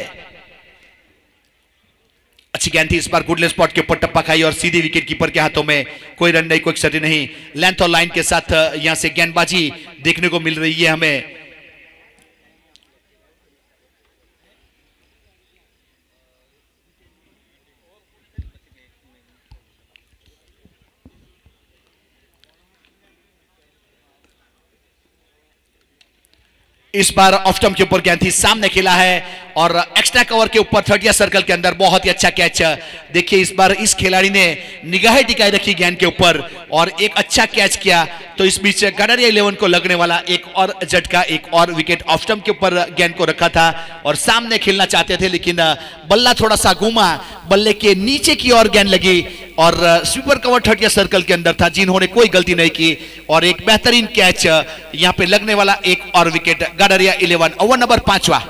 Speaker 1: अच्छी गेंद थी इस बार, गुडले स्पॉट के ऊपर टप्पा खाई और सीधी विकेट कीपर के हाथों में कोई रन नहीं, कोई क्षति नहीं। लेंथ और लाइन के साथ यहां से गेंदबाजी देखने को मिल रही है हमें। इस बार ऑफ स्टंप के ऊपर गेंद थी, सामने खेला है और एक्स्ट्रा कवर के ऊपर 30 सर्कल के अंदर बहुत ही अच्छा कैच। देखिए इस बार इस खिलाड़ी ने निगाहें टिकाई रखी गेंद के ऊपर और एक अच्छा कैच किया। तो इस बीच गाडरिया 11 को लगने वाला एक और झटका, एक और विकेट। ऑफ स्टंप के ऊपर गेंद को रखा था और सामने खेलना चाहते थे लेकिन बल्ला थोड़ा सा घूमा, बल्ले के नीचे की ओर गेंद लगी और स्वीपर कवर 30 सर्कल के अंदर था जिन्होंने कोई गलती नहीं की और एक बेहतरीन कैच यहां पे लगने वाला एक और विकेट। गाडरिया 11 ओवर नंबर 5वां।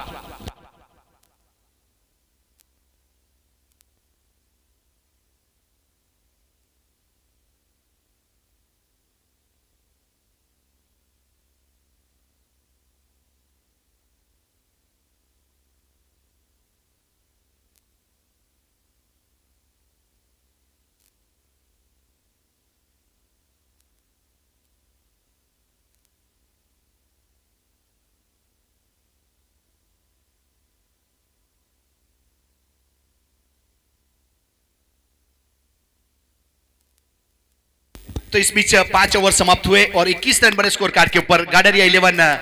Speaker 1: तो इस बीच 5 ओवर समाप्त हुए और 21 रन बने स्कोर कार्ड के ऊपर। गाडरिया 11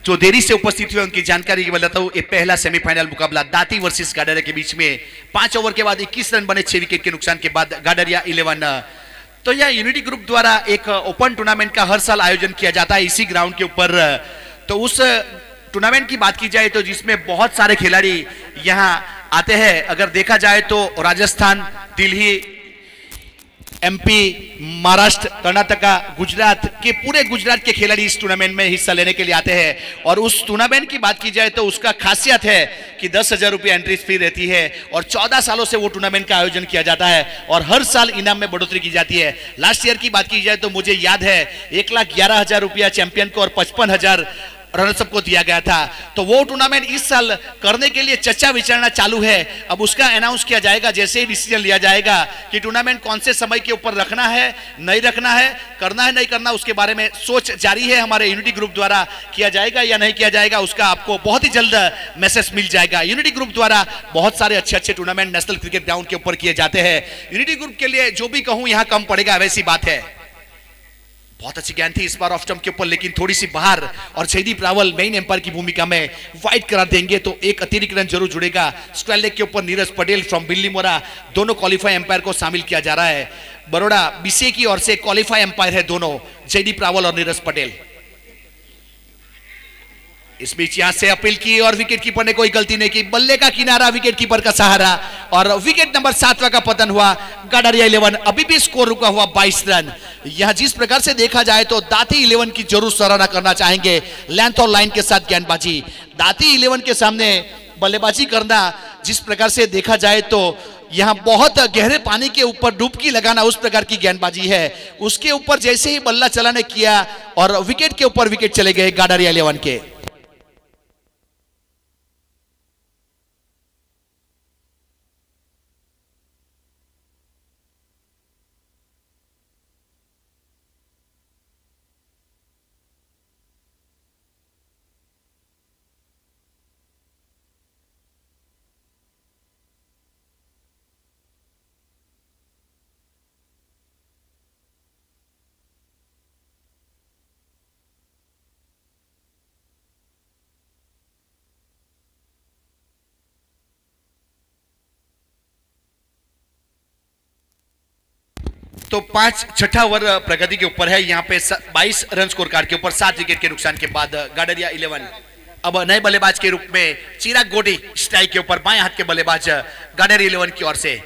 Speaker 1: जो देरी से उपस्थित हुए उनकी जानकारी के बताता हूं, ये पहला सेमीफाइनल मुकाबला दाती वर्सेस गाडरिया के बीच में 5 ओवर के बाद 21 रन बने 6 विकेट के नुकसान के बाद गाडरिया 11। तो यह यूनिटी ग्रुप द्वारा एक ओपन टूर्नामेंट का हर साल आयोजन किया जाता है इसी ग्राउंड के ऊपर। तो उस टूर्नामेंट की बात की जाए तो जिसमें बहुत सारे खिलाड़ी यहां आते हैं। अगर देखा जाए तो राजस्थान, दिल्ली, एमपी, महाराष्ट्र, कर्नाटका, गुजरात के पूरे गुजरात के खिलाड़ी इस टूर्नामेंट में हिस्सा लेने के लिए आते हैं। और उस टूर्नामेंट की बात की जाए तो उसका खासियत है कि 10,000 रुपये एंट्री फी रहती है और 14 सालों से वो टूर्नामेंट का आयोजन किया जाता है और हर साल इनाम में बढ़ोतरी की जाती है। लास्ट ईयर की बात की जाए तो मुझे याद है 1,11,000 रुपया चैंपियन को और 55,000 रनर्सअप को दिया गया था। तो वो टूर्नामेंट इस साल करने के लिए चर्चा विचारणा चालू है। अब उसका अनाउंस किया जाएगा जैसे ही डिसीजन लिया जाएगा कि टूर्नामेंट कौन से समय के ऊपर रखना है, नहीं रखना है, करना है नहीं करना, उसके बारे में सोच जारी है। हमारे यूनिटी ग्रुप द्वारा किया जाएगा या नहीं किया जाएगा उसका आपको बहुत ही जल्द मैसेज मिल जाएगा। यूनिटी ग्रुप द्वारा बहुत सारे अच्छे टूर्नामेंट नेशनल क्रिकेट ग्राउंड के ऊपर किए जाते हैं। यूनिटी ग्रुप के लिए जो भी कहूं यहां कम पड़ेगा, वैसी बात है। बहुत अच्छी गेंद थी इस बार ऑफ स्टंप के ऊपर, लेकिन थोड़ी सी बाहर और जयदीप रावल मेन एम्पायर की भूमिका में वाइड करार देंगे तो एक अतिरिक्त रन जरूर जुड़ेगा। स्क्वायर लेग के ऊपर नीरज पटेल फ्रॉम बिल्लीमोरा, दोनों क्वालिफाई एम्पायर को शामिल किया जा रहा है। बड़ौदा बीसीए की ओर से क्वालिफाई एम्पायर है दोनों, जयदीप रावल और नीरज पटेल। इस बीच यहां से अपील की और विकेट कीपर ने कोई गलती नहीं की, बल्ले का किनारा विकेट कीपर का सहारा और विकेट नंबर 7वां का पतन हुआ। गाडरिया 11 अभी भी स्कोर रुका हुआ 22 रन। यह जिस प्रकार से देखा जाए तो दाती 11 की जरूर सराहना करना चाहेंगे। लेंथ और लाइन के साथ गेंदबाजी, दाती 11 के सामने बल्लेबाजी करना जिस प्रकार से देखा जाए तो यहां बहुत गहरे पानी के ऊपर डुबकी लगाना उस प्रकार की गेंदबाजी है। उसके ऊपर जैसे ही बल्ला चलाने किया और विकेट के ऊपर विकेट चले गए गाडरिया 11 के। तो 5 छठा ओवर प्रगति के ऊपर है। यहाँ पे 22 रन स्कोर कार्ड के ऊपर 7 विकेट के नुकसान के बाद गाडरिया 11 अब नए बल्लेबाज के रूप में चिराग गोटी स्ट्राइक के ऊपर, बाएं हाथ के बल्लेबाज गाडरिया 11 की ओर से।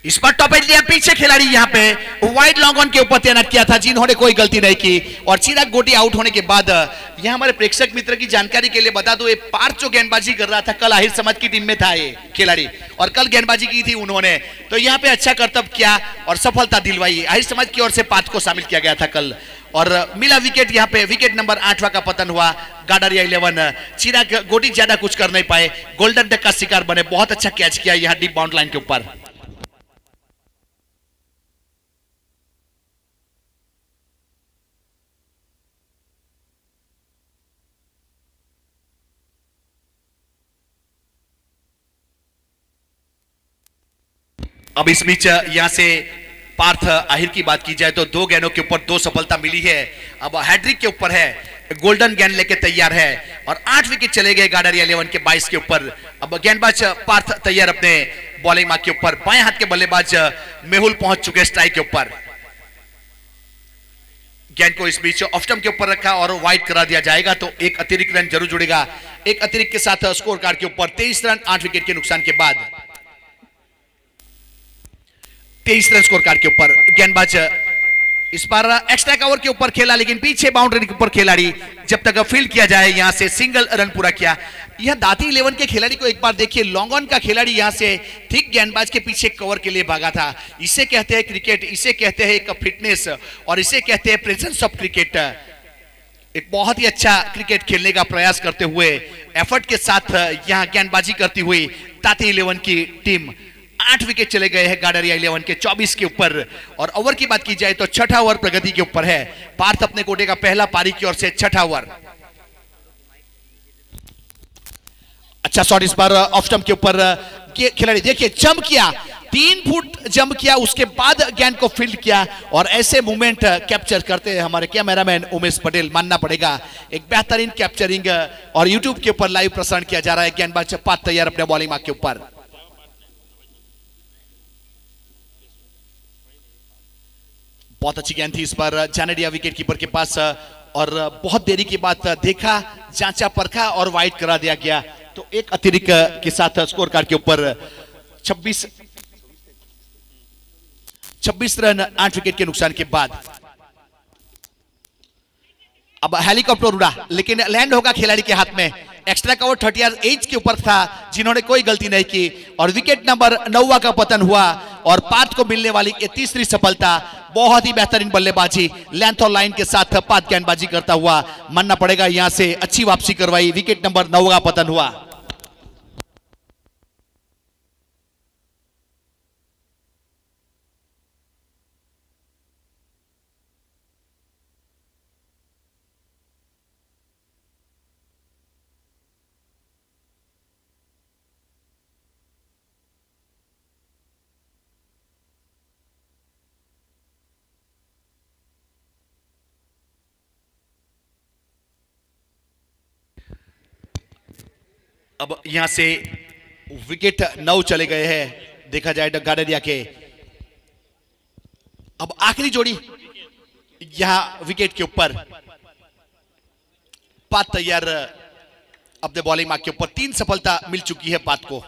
Speaker 1: इस पर टॉप एज लिया, पीछे खिलाड़ी यहां पे वाइड लॉन्ग ऑन के ऊपर तैनात किया था जिन्होंने कोई गलती नहीं की और चिराग गोटी आउट होने के बाद यह हमारे प्रेक्षक मित्र की जानकारी के लिए बता दो, ये पार्थ जो गेंदबाजी कर रहा था कल आहिर समाज की टीम में था ये खिलाड़ी और कल गेंदबाजी की थी उन्होंने, तो यहाँ पे अच्छा करतब किया और सफलता दिलवाई। आहिर समाज की ओर से पार्थ को शामिल किया गया था कल और मिला विकेट। यहाँ पे विकेट नंबर 8वां का पतन हुआ। गाडरिया 11 चिराग गोटी ज्यादा कुछ कर नहीं पाए, गोल्डन डक का शिकार बने। बहुत अच्छा कैच किया यहाँ डीप बाउंड लाइन के ऊपर। अब इस बीच यहां से पार्थ आहिर की बात की जाए तो 2 गेंदों के ऊपर 2 सफलता मिली है। अब हैट्रिक के ऊपर है, गोल्डन गेंद लेके तैयार है और 8 विकेट चले गए गाडरिया 11 के 22 के ऊपर। अब गेंदबाज पार्थ तैयार अपने बॉलिंग मार्क के ऊपर, बाएं हाथ के बल्लेबाज मेहुल पहुंच चुके स्ट्राइक के ऊपर। गेंद को इस बीच ऑफ स्टंप के ऊपर रखा और वाइड करा दिया जाएगा तो एक अतिरिक्त रन जरूर जुड़ेगा। एक अतिरिक्त के साथ स्कोर कार्ड के ऊपर 23 रन 8 विकेट के नुकसान के बाद 23 रन स्कोर कार्ड के ऊपर। गेंदबाज इस बार एक्स्ट्रा कवर के ऊपर खेला लेकिन पीछे बाउंड्री के ऊपर खिलाड़ी जब तक फील्ड किया जाए यहां से सिंगल रन पूरा किया। यह दाती 11 के खिलाड़ी को एक बार देखिए, लॉन्ग ऑन का खिलाड़ी यहां से ठीक गेंदबाज के पीछे कवर के लिए भागा था। इसे कहते हैं क्रिकेट, इसे कहते हैं एक फिटनेस और इसे कहते हैं प्रेजेंस ऑफ क्रिकेट। एक बहुत ही अच्छा क्रिकेट खेलने का प्रयास करते हुए एफर्ट के साथ यहां गेंदबाजी करती हुई दाती 11 की टीम। 8 विकेट चले गए हैं गाडरिया 11 के 24 के ऊपर। और ओवर की बात की जाए तो छठा ओवर प्रगति के ऊपर है। पार्थ अपने कोटे का पहला पारी की ओर से छठा ओवर। अच्छा शॉट इस बार ऑफ स्टंप के ऊपर खिलाड़ी देखिए जंप किया 3 फुट जंप किया, उसके बाद गेंद को फील्ड किया और ऐसे मूवमेंट कैप्चर करते हैं हमारे कैमरामैन उमेश पटेल, मानना पड़ेगा एक बेहतरीन कैप्चरिंग। और यूट्यूब के ऊपर लाइव प्रसारण किया जा रहा है। गेंदबाज पात तैयार अपने बॉलिंग मार्क के ऊपर। बहुत अच्छी गेंद थी इस बार जाने दिया विकेट कीपर के पास और बहुत देरी के बाद देखा, जांचा परखा और वाइड करा दिया गया। तो एक अतिरिक्त के साथ स्कोर कार्ड के ऊपर 26 रन 8 विकेट के नुकसान के बाद। अब हेलीकॉप्टर उड़ा लेकिन लैंड होगा खिलाड़ी के हाथ में। एक्स्ट्रा कवर 30 यार्ड एज के ऊपर था जिन्होंने कोई गलती नहीं की और विकेट नंबर 9 का पतन हुआ और पार्थ को मिलने वाली ये तीसरी सफलता। बहुत ही बेहतरीन बल्लेबाजी, लेंथ और लाइन के साथ पार्थ गेंदबाजी करता हुआ, मानना पड़ेगा यहां से अच्छी वापसी करवाई। विकेट नंबर 9 का पतन हुआ। अब यहां से विकेट 9 चले गए हैं, देखा जाए गाडेरिया के। अब आखिरी जोड़ी यहां विकेट के ऊपर, पात तैयार अपने बॉलिंग मार्क के ऊपर। 3 सफलता मिल चुकी है पात को।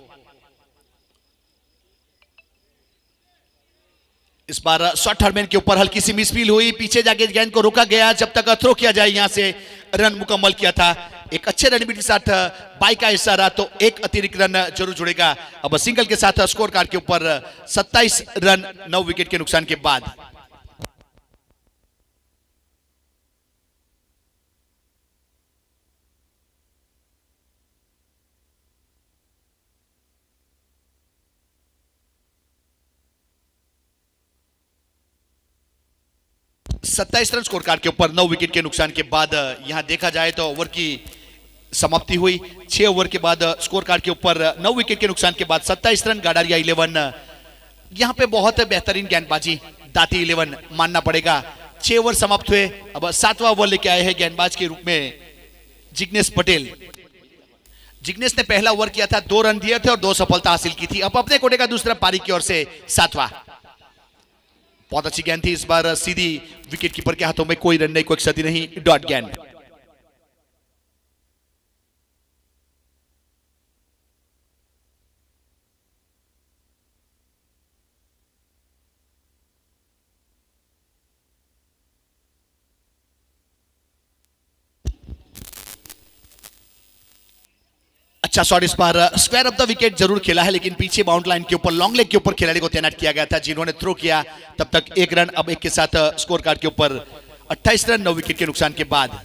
Speaker 1: इस बार शॉर्ट हरमैन के ऊपर हल्की सी मिसफील हुई, पीछे जाके गेंद को रोका गया जब तक थ्रो किया जाए। यहां से रन मुकम्मल किया था, एक अच्छे रणनीति के साथ बाई का इशारा, तो एक अतिरिक्त रन जरूर जुड़ेगा। अब सिंगल के साथ स्कोर कार्ड के ऊपर 27 रन 9 विकेट के नुकसान के बाद। सत्ताईस रन स्कोर कार्ड के ऊपर 9 विकेट के नुकसान के बाद। यहां देखा जाए तो ओवर की समाप्ति हुई 6 ओवर के बाद। स्कोर कार्ड के ऊपर 9 विकेट के नुकसान के बाद 27 रन गाडारिया 11। यहां पे बहुत बेहतरीन गेंदबाजी दाती 11, मानना पड़ेगा। 6 ओवर समाप्त हुए, अब 7वां ओवर लेके आए हैं गेंदबाज के रूप में जिग्नेश पटेल। जिग्नेश ने पहला ओवर किया था, 2 रन दिए थे और 2 सफलता हासिल की थी। अब अपने कोटे का दूसरा पारी की ओर से 7वां। बहुत अच्छी गेंद थी इस बार, सीधी विकेट कीपर के हाथों में, कोई रन नहीं, कोई क्षति नहीं, डॉट गेंद। अच्छा शॉट इस बार, स्क्वायर ऑफ द विकेट जरूर खेला है लेकिन पीछे बाउंड लाइन के ऊपर लॉन्ग लेग के ऊपर खिलाड़ी को तैनात किया गया था जिन्होंने थ्रो किया। तब तक 1 रन, अब 1 के साथ स्कोर कार्ड के ऊपर 28 रन 9 विकेट के नुकसान के बाद।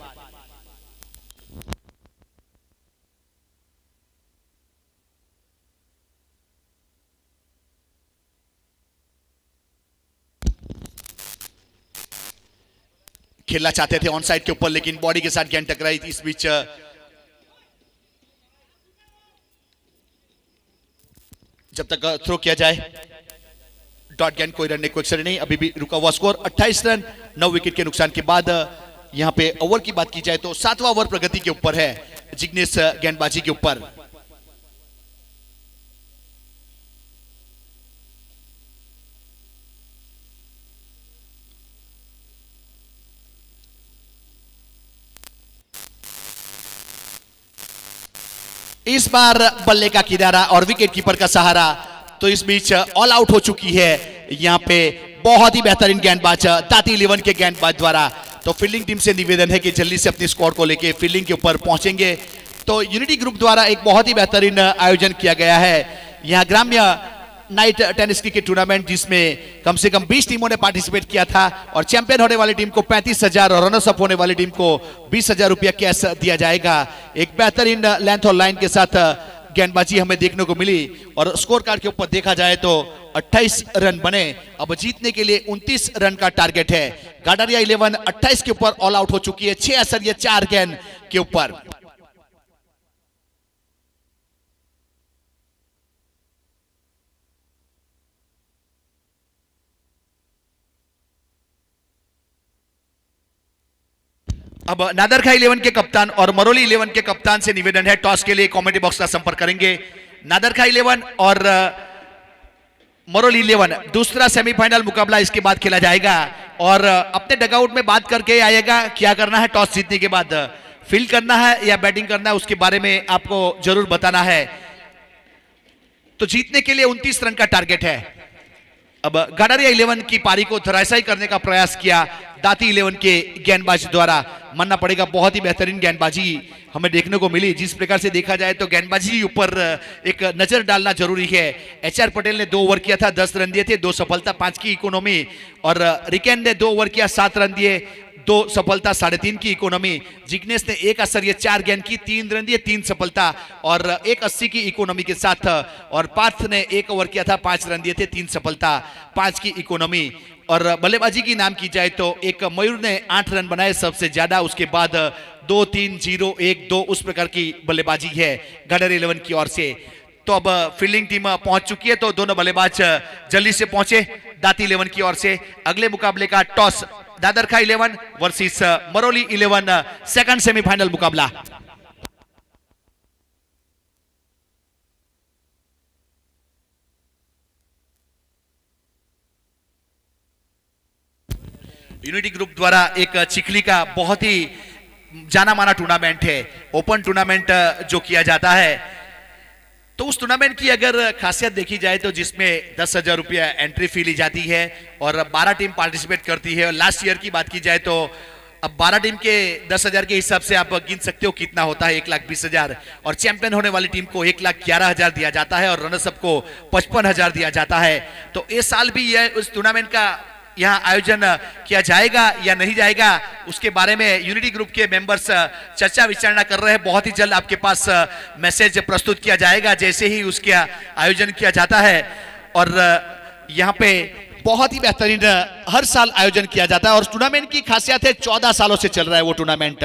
Speaker 1: खेलना चाहते थे ऑन साइड के ऊपर लेकिन बॉडी के साथ गेंद टकराई थी। इस बीच जब तक थ्रो किया जाए, डॉट गेंद, कोई रन नहीं, कोई एक्सरे नहीं, अभी भी रुका हुआ स्कोर 28 रन 9 विकेट के नुकसान के बाद। यहां पे ओवर की बात की जाए तो 7वां ओवर प्रगति के ऊपर है, जिग्नेश गेंदबाजी के ऊपर। इस बार बल्ले का किनारा और विकेट कीपर का सहारा, तो इस बीच ऑल आउट हो चुकी है यहां पे बहुत ही बेहतरीन गेंदबाज ताती 11 के गेंदबाज द्वारा। तो फील्डिंग टीम से निवेदन है कि जल्दी से अपनी स्क्वाड को लेके फील्डिंग के ऊपर पहुंचेंगे। तो यूनिटी ग्रुप द्वारा एक बहुत ही बेहतरीन आयोजन किया गया है यहां ग्राम्य नाइट टेनिस क्रिकेट टूर्नामेंट, जिसमें कम से कम 20 टीमों ने पार्टिसिपेट किया था और चैंपियन होने वाली टीम को 35,000 और रनर्स अप होने वाली टीम को 20,000 रुपया कैश दिया जाएगा। एक बेहतरीन लेंथ और लाइन के साथ गेंदबाजी हमें देखने को मिली और स्कोर कार्ड के ऊपर देखा जाए तो 28 रन बने। अब जीतने के लिए 29 रन का टारगेट है। गाडारिया 11 28 के ऊपर ऑल आउट हो चुकी है, 6 असर ये 4 गेंद के ऊपर। अब नादरखा 11 के कप्तान और मरोली 11 के कप्तान से निवेदन है, टॉस के लिए कमेंट्री बॉक्स का संपर्क करेंगे। नादरखा 11 और मरोली 11 दूसरा सेमीफाइनल मुकाबला इसके बाद खेला जाएगा और अपने डगआउट में बात करके आएगा क्या करना है टॉस जीतने के बाद, फील्ड करना है या बैटिंग करना है, उसके बारे में आपको जरूर बताना है। तो जीतने के लिए 29 रन का टारगेट है। अब गाडरिया 11 की पारी को धराशायी करने का प्रयास किया दाती 11 के गेंदबाज द्वारा, मानना पड़ेगा बहुत ही बेहतरीन गेंदबाजी हमें देखने को मिली। जिस प्रकार से देखा जाए तो गेंदबाजी ऊपर एक नजर डालना जरूरी है। एचआर पटेल ने 2 ओवर किया था, 10 रन दिए थे, 2 सफलता, 5 की इकोनॉमी, और रिकेन ने 2 ओवर किया, 7 रन दिए, 2 सफलता, 3.5 की इकोनॉमी। जिग्नेश ने 1 असर 4 गेंद की, 3 रन दिए, 3 सफलता और 1.80 की इकोनॉमी के साथ, और पार्थ ने 1 ओवर किया था, 5 रन दिए थे, 3 सफलता, 5 की इकोनॉमी। और बल्लेबाजी की नाम की जाए तो एक मयूर ने 8 रन बनाए सबसे ज्यादा, उसके बाद 2, 3, 0, 1, 2 उस प्रकार की बल्लेबाजी है गाडरिया 11 की ओर से। तो अब फील्डिंग टीम पहुंच चुकी है, तो दोनों बल्लेबाज जल्दी से पहुंचे दाती 11 की ओर से। अगले मुकाबले का toss नादरखा 11 versus Maroli 11, second semifinal मुकाबला। यूनिटी ग्रुप द्वारा एक चिखली का बहुत ही जाना माना टूर्नामेंट है, ओपन टूर्नामेंट जो किया जाता है। तो उस टूर्नामेंट की अगर खासियत देखी जाए तो जिसमें 10,000 रुपया एंट्री फी ली जाती है और 12 टीम पार्टिसिपेट करती है। और लास्ट ईयर की बात की जाए तो अब 12 टीम के 10,000 के हिसाब से आप गिन सकते हो कितना होता है, 1,20,000। और चैंपियन होने वाली टीम को 1,11,000 दिया जाता है और रनर्स अप को 55,000 दिया जाता है। तो इस साल भी यह उस टूर्नामेंट का यहाँ आयोजन किया जाएगा या नहीं जाएगा, उसके बारे में यूनिटी ग्रुप के मेंबर्स चर्चा विचारणा कर रहे हैं। बहुत ही जल्द आपके पास मैसेज प्रस्तुत किया जाएगा जैसे ही उसके आयोजन किया जाता है। और यहाँ पे बहुत ही बेहतरीन हर साल आयोजन किया जाता है और टूर्नामेंट की खासियत है 14 सालों से चल रहा है वो टूर्नामेंट।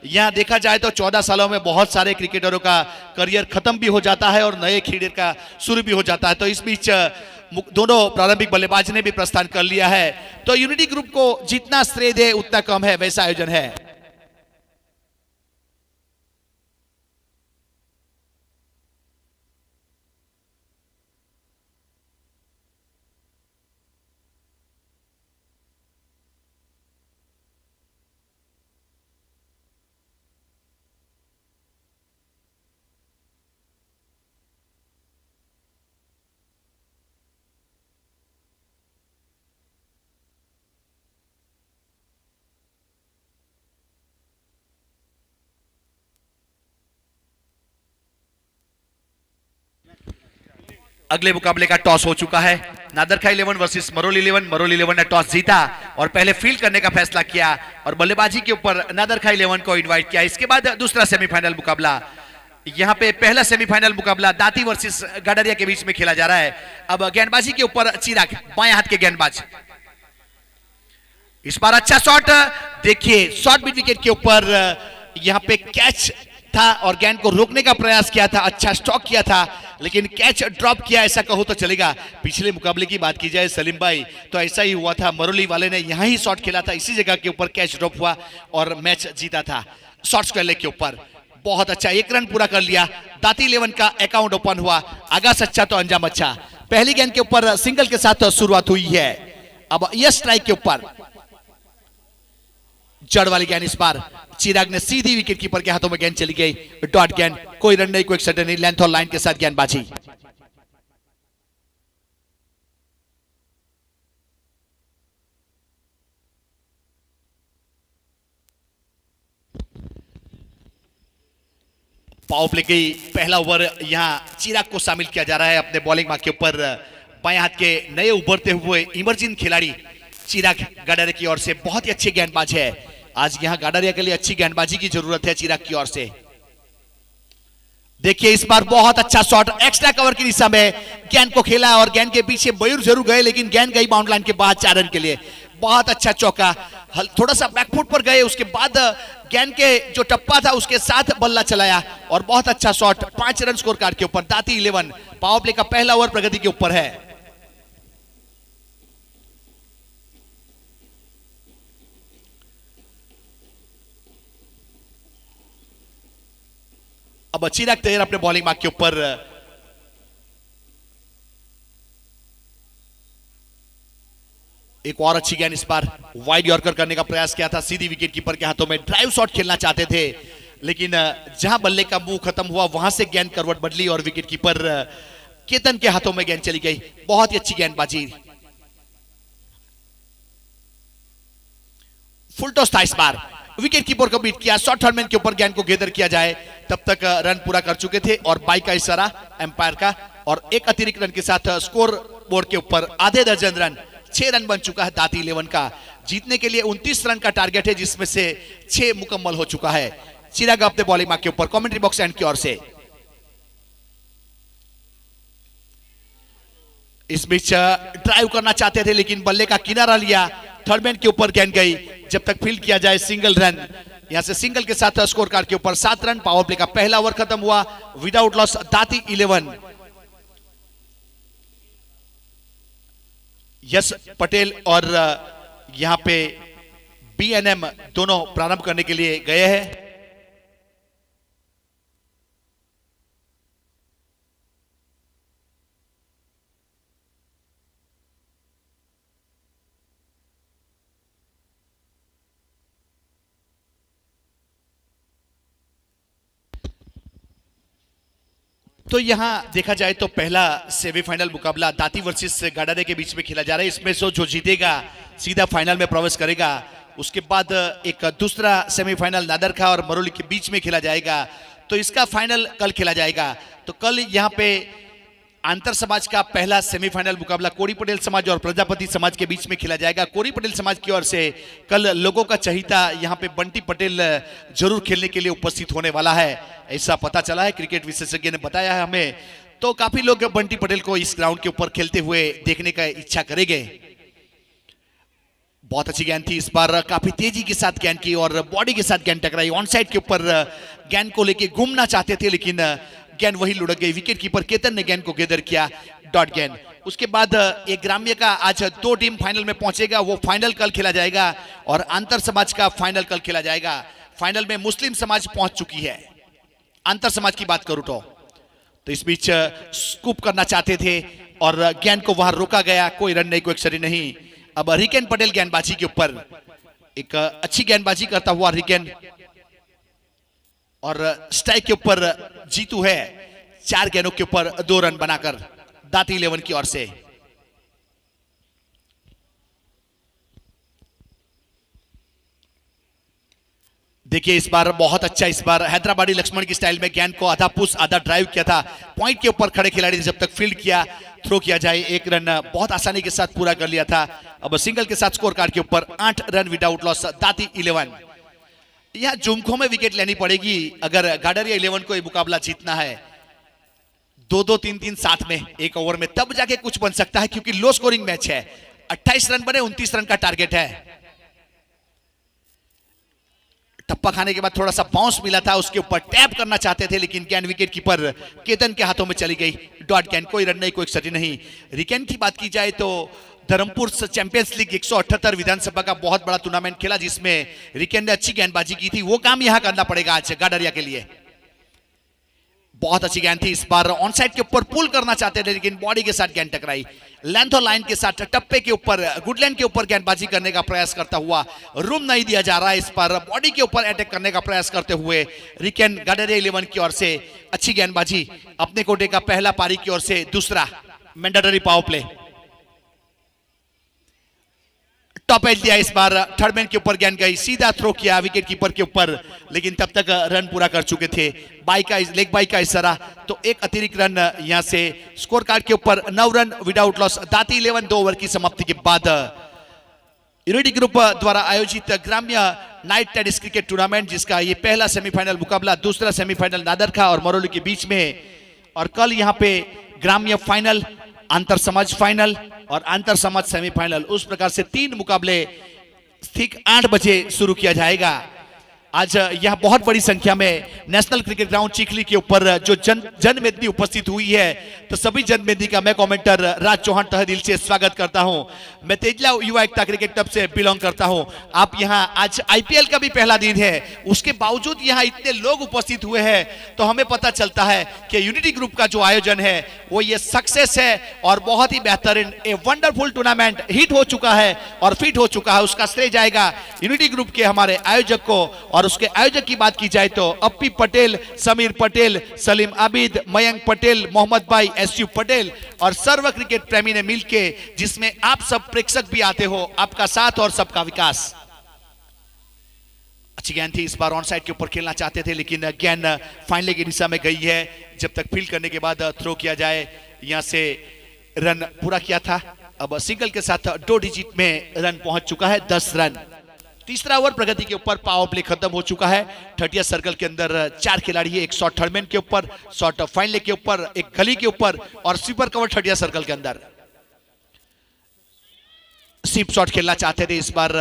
Speaker 1: यहाँ देखा जाए तो 14 सालों में बहुत सारे क्रिकेटरों का करियर खत्म भी हो जाता है और नए खिलाड़ी का शुरू भी हो जाता है। तो इस बीच दोनों प्रारंभिक बल्लेबाज ने भी प्रस्थान कर लिया है। तो यूनिटी ग्रुप को जितना श्रेय दे उतना कम है, वैसा आयोजन है। अगले मुकाबले का टॉस हो चुका है, नादरखा 11 वर्सेस मरोली 11। मरोली 11 ने टॉस जीता और पहले फील्ड करने का फैसला किया और बल्लेबाजी के ऊपर नादरखा 11 को इनवाइट किया। इसके बाद दूसरा सेमीफाइनल मुकाबला, यहाँ पे पहला सेमीफाइनल मुकाबला दाती वर्सेस गाडरिया के बीच में खेला जा रहा है। अब गेंदबाजी के ऊपर चिराग, बाएं हाथ के गेंदबाज, इस बार अच्छा शॉट, देखिए शॉट मिड विकेट के ऊपर यहाँ पे कैच था और गेंद को रोकने का प्रयास किया था, अच्छा स्टॉक किया था लेकिन कैच ड्रॉप किया, ऐसा कहो तो चलेगा। पिछले मुकाबले की बात की जाए सलीम भाई तो ऐसा ही हुआ था, मरोली वाले ने यहां ही शॉट खेला था, इसी जगह के ऊपर कैच ड्रॉप हुआ और मैच जीता था शॉट्स के के ऊपर। बहुत अच्छा, 1 रन पूरा कर लिया, दाती 11 का अकाउंट ओपन हुआ। आगाज अच्छा तो अंजाम अच्छा, पहली गेंद के ऊपर सिंगल के साथ शुरुआत हुई है। अब यह स्ट्राइक के ऊपर जड़ वाली गेंद, इस बार चिराग ने सीधी विकेट कीपर के हाथों में गेंद चली गई, डॉट गेंद, कोई रन नहीं, कोई एक्सीडेंट नहीं, लेंथ और लाइन के साथ गेंदबाजी। पावर प्ले की पहला ओवर यहां चिराग को शामिल किया जा रहा है अपने बॉलिंग मार्क के ऊपर। बाएं हाथ के नए उभरते हुए इमर्जिंग खिलाड़ी चिराग गाडरिया की ओर से बहुत ही अच्छे गेंदबाज है। आज यहां गाडरिया के लिए अच्छी गेंदबाजी की जरूरत है चिराग की ओर से। देखिए इस बार बहुत अच्छा शॉट, एक्स्ट्रा कवर की दिशा में गेंद को खेला और गेंद के पीछे मयूर जरूर गए लेकिन गेंद गई बाउंड लाइन के बाद 4 रन के लिए। बहुत अच्छा चौका, थोड़ा सा बैकफुट पर गए, उसके बाद गेंद के जो टप्पा था उसके साथ बल्ला चलाया और बहुत अच्छा शॉट, 5 रन स्कोर कार्ड के ऊपर। दाती 11 पावर प्ले का पहला ओवर प्रगति के ऊपर है। अब चिराग तैयार अपने बॉलिंग मार्क के ऊपर। एक और अच्छी गेंद इस बार वाइड यॉर्कर करने का प्रयास किया था, सीधी विकेट कीपर के हाथों में। ड्राइव शॉट खेलना चाहते थे लेकिन जहां बल्ले का मुंह खत्म हुआ वहां से गेंद करवट बदली और विकेट कीपर केतन के हाथों में गेंद चली गई। बहुत ही अच्छी गेंदबाजी। फुल टॉस था इस बार, विकेट कीपर को बीट किया। शॉर्ट थर्डमैन के ऊपर गेंद को गेदर किया जाए तब तक रन पूरा कर चुके थे और बाई का इशारा एम्पायर का, और एक अतिरिक्त रन के साथ स्कोर बोर्ड के ऊपर आधे दर्जन रन, 6 रन बन चुका है दाती 11 का। जीतने के लिए 29 रन का टारगेट है जिसमें से 6 मुकम्मल हो चुका है। चिराग अपने बॉलिंग मार्क के ऊपर, कमेंट्री बॉक्स एंड की ओर से। इस बीच ड्राइव करना चाहते थे लेकिन बल्ले का किनारा लिया, थर्डमैन के ऊपर गेंद गई। जब तक फील्ड किया जाए सिंगल रन, यहां से सिंगल के साथ स्कोर कार्ड के ऊपर 7 रन। पावर प्ले का पहला ओवर खत्म हुआ विदाउट लॉस, दाती 11। यश पटेल और यहां पे बीएनएम दोनों प्रारंभ करने के लिए गए हैं। तो यहां देखा जाए तो पहला सेमीफाइनल मुकाबला दाती वर्सेस गाडारे के बीच में खेला जा रहा है। इसमें जो जीतेगा सीधा फाइनल में प्रवेश करेगा। उसके बाद एक दूसरा सेमीफाइनल नादरखा और मरोली के बीच में खेला जाएगा। तो इसका फाइनल कल खेला जाएगा। तो कल यहां पे अंतर समाज का पहला सेमीफाइनल मुकाबला कोरी पटेल समाज और प्रजापति समाज के बीच में खेला जाएगा। कोरी पटेल समाज की ओर से कल लोगों का चहीता यहां पे बंटी पटेल जरूर खेलने के लिए उपस्थित होने वाला है, ऐसा पता चला है, क्रिकेट विशेषज्ञ ने बताया है हमें। तो काफी लोग बंटी पटेल को इस ग्राउंड के ऊपर खेलते हुए देखने का इच्छा करेंगे। बहुत अच्छी गेंद थी इस बार, काफी तेजी के साथ गेंद की और बॉडी के साथ गेंद टकराई। ऑन साइड के ऊपर गेंद को लेके घूमना चाहते थे लेकिन गेंद वही लुढ़क गई। विकेट कीपर केतन ने गेंद को गेदर किया, डॉट गेंद। उसके बाद एक ग्राम्य का आज 2 टीम फाइनल में पहुंचेगा, वो फाइनल कल खेला जाएगा और अंतर समाज का फाइनल कल खेला जाएगा। फाइनल में मुस्लिम समाज पहुंच चुकी है। अंतर समाज की बात करूं तो इस बीच स्कूप करना चाहते थे और गेंद को वहां रोका गया, कोई रन नहीं, कोई एक्सरी नहीं। अब रिकेन पटेल गेंदबाजी के ऊपर, एक अच्छी गेंदबाजी करता हुआ रिकेन, और स्ट्राइक के ऊपर जीतू है 4 गेंदों के ऊपर 2 रन बनाकर दाती 11 की ओर से। देखिए इस बार बहुत अच्छा, इस बार हैदराबादी लक्ष्मण की स्टाइल में गेंद को आधा पुश आधा ड्राइव किया था। पॉइंट के ऊपर खड़े खिलाड़ी ने जब तक फील्ड किया, थ्रो किया जाए, 1 रन बहुत आसानी के साथ पूरा कर लिया था। अब सिंगल के साथ स्कोर कार्ड के ऊपर 8 रन विदाउट लॉस, दाती 11। यहां जुमखो में विकेट लेनी पड़ेगी अगर गाडरिया 11 को यह मुकाबला जीतना है। 2-2, 3-3 साथ में एक ओवर में, तब जाके कुछ बन सकता है क्योंकि लो स्कोरिंग मैच है। 28 रन बने, 29 रन का टारगेट है। टप्पा खाने के बाद थोड़ा सा बाउंस मिला था, उसके ऊपर टैप करना चाहते थे लेकिन गेंद विकेट कीपर केतन के हाथों में चली गई, डॉट गेंद। कोई रन नहीं, कोई एक्सट्री नहीं। रिकेन की बात की जाए तो धर्मपुर चैंपियंस लीग 178 विधानसभा का बहुत बड़ा टूर्नामेंट खेला जिसमें रिकेन ने अच्छी गेंदबाजी की थी। वो काम यहां करना पड़ेगा आज गाडरिया के लिए। बहुत अच्छी गेंद थी इस बार, ऑन साइड के ऊपर पुल करना चाहते थे लेकिन बॉडी के साथ गेंद टकराई। लेंथ और लाइन के साथ टप्पे के ऊपर, गुडलैंड के ऊपर गेंदबाजी करने का प्रयास करता हुआ, रूम नहीं दिया जा रहा है इस पर। बॉडी के ऊपर अटैक करने का प्रयास करते हुए रिकेन गाडरिया 11 की ओर से अच्छी गेंदबाजी। अपने कोटे का पहला पारी की ओर से दूसरा mandatory power play. Top edge दिया इस बार, थर्डमैन के ऊपर गेंद गई, सीधा थ्रो किया विकेट कीपर के ऊपर लेकिन तब तक रन पूरा कर चुके थे। लेग बाई का इशारा, तो एक अतिरिक्त रन यहां से स्कोर कार्ड के ऊपर 9 रन विदाउट लॉस, दाती 11। 2 ओवर की समाप्ति के बाद यूनिटी ग्रुप द्वारा आयोजित ग्राम्य नाइट टेनिस क्रिकेट टूर्नामेंट जिसका ये पहला सेमीफाइनल मुकाबला, दूसरा सेमीफाइनल नादरखा और मरोली के बीच में, और कल यहां पे ग्राम्य फाइनल, अंतर समाज फाइनल और अंतर समाज सेमीफाइनल, उस प्रकार से 3 मुकाबले ठीक 8 बजे शुरू किया जाएगा। आज यह बहुत बड़ी संख्या में नेशनल क्रिकेट ग्राउंड चिखली के ऊपर जो जनमेदनी उपस्थित हुई है, तो सभी जनमेदनी का मैं कमेंटर राज चौहान तहे दिल से स्वागत करता हूं। मैं तेजला युवा एकता क्रिकेट क्लब से बिलोंग करता हूं। आप यहां आज आईपीएल का भी पहला दिन है, उसके बावजूद यहां इतने लोग उपस्थित हुए हैं, तो हमें पता चलता है कि यूनिटी ग्रुप का जो आयोजन है वो ये सक्सेस है और बहुत ही बेहतरीन ए वंडरफुल टूर्नामेंट हिट हो चुका है और फिट हो चुका है। उसका श्रेय जाएगा यूनिटी ग्रुप के हमारे आयोजक को। और उसके आयोजक की बात की जाए तो अप्पी पटेल, समीर पटेल, सलीम आबिद, मयंक पटेल, मोहम्मद भाई, एसयू पटेल और सर्व क्रिकेट प्रेमी ने मिलके, जिसमें आप सब प्रेक्षक भी आते हो, आपका साथ और सबका विकास। अच्छी गेंद थी, इस बार ऑन साइड के ऊपर खेलना चाहते थे, लेकिन गेंद फाइनल की दिशा में गई है। जब तक फील्ड करने के बाद थ्रो किया जाए, यहां से रन पूरा किया था। अब सिंगल के साथ 2 डिजिट में रन पहुंच चुका है, 10 रन। तीसरा ओवर प्रगति के ऊपर पावर प्ले खत्म हो चुका है। 30 सर्कल के अंदर 4 खिलाड़ी है, एक शॉट थर्डमैन के ऊपर, शॉट फाइनल के ऊपर, एक गली के ऊपर और स्वीपर कवर 30 सर्कल के अंदर। स्वीप शॉट खेलना चाहते थे इस बार,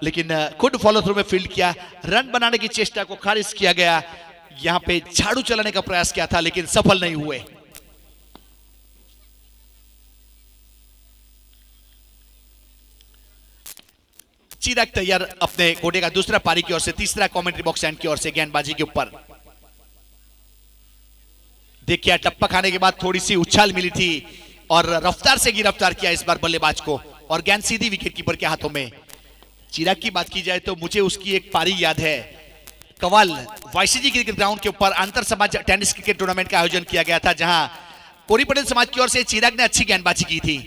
Speaker 1: लेकिन खुद फॉलो थ्रू में फील्ड किया। रन बनाने की चेष्टा को खारिज किया गया। यहां पे झाड़ू चलाने का प्रयास किया था, लेकिन सफल नहीं हुए। चिराग तैयार अपने कोटे का दूसरा पारी की ओर से, तीसरा कमेंट्री बॉक्स एंड की ओर से गेंदबाजी के ऊपर। देखिए टप्पा खाने के बाद थोड़ी सी उछाल मिली थी और रफ्तार से गिरफ्तार किया इस बार बल्लेबाज को और गेंद सीधी विकेट कीपर के हाथों में। चिराग की बात की जाए तो मुझे उसकी एक पारी याद है। कवाल वाईसीजी क्रिकेट ग्राउंड के ऊपर अंतर समाज टेनिस क्रिकेट टूर्नामेंट का आयोजन किया गया था, जहां कोरी पटेल समाज की ओर से चिराग ने अच्छी गेंदबाजी की थी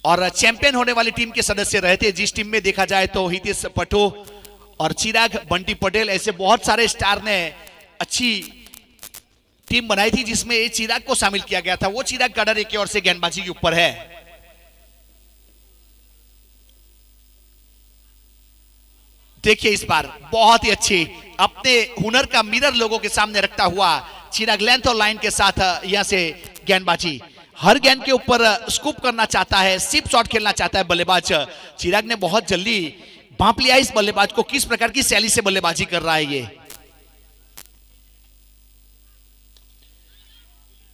Speaker 1: और चैंपियन होने वाली टीम के सदस्य रहे थे। जिस टीम में देखा जाए तो हितेश पटो और चिराग, बंटी पटेल, ऐसे बहुत सारे स्टार ने अच्छी टीम बनाई थी, जिसमें चिराग को शामिल किया गया था। वो चिराग गार्डर की ओर से गेंदबाजी के ऊपर है। देखिए इस बार बहुत ही अच्छी अपने हुनर का मिरर लोगों के सामने रखता हुआ चिराग लेंथ और लाइन के साथ यहां से गेंदबाजी। हर गेंद के ऊपर स्कूप करना चाहता है, सिप शॉट खेलना चाहता है बल्लेबाज। चिराग ने बहुत जल्दी भांप लिया इस बल्लेबाज को, किस प्रकार की शैली से बल्लेबाजी कर रहा है ये।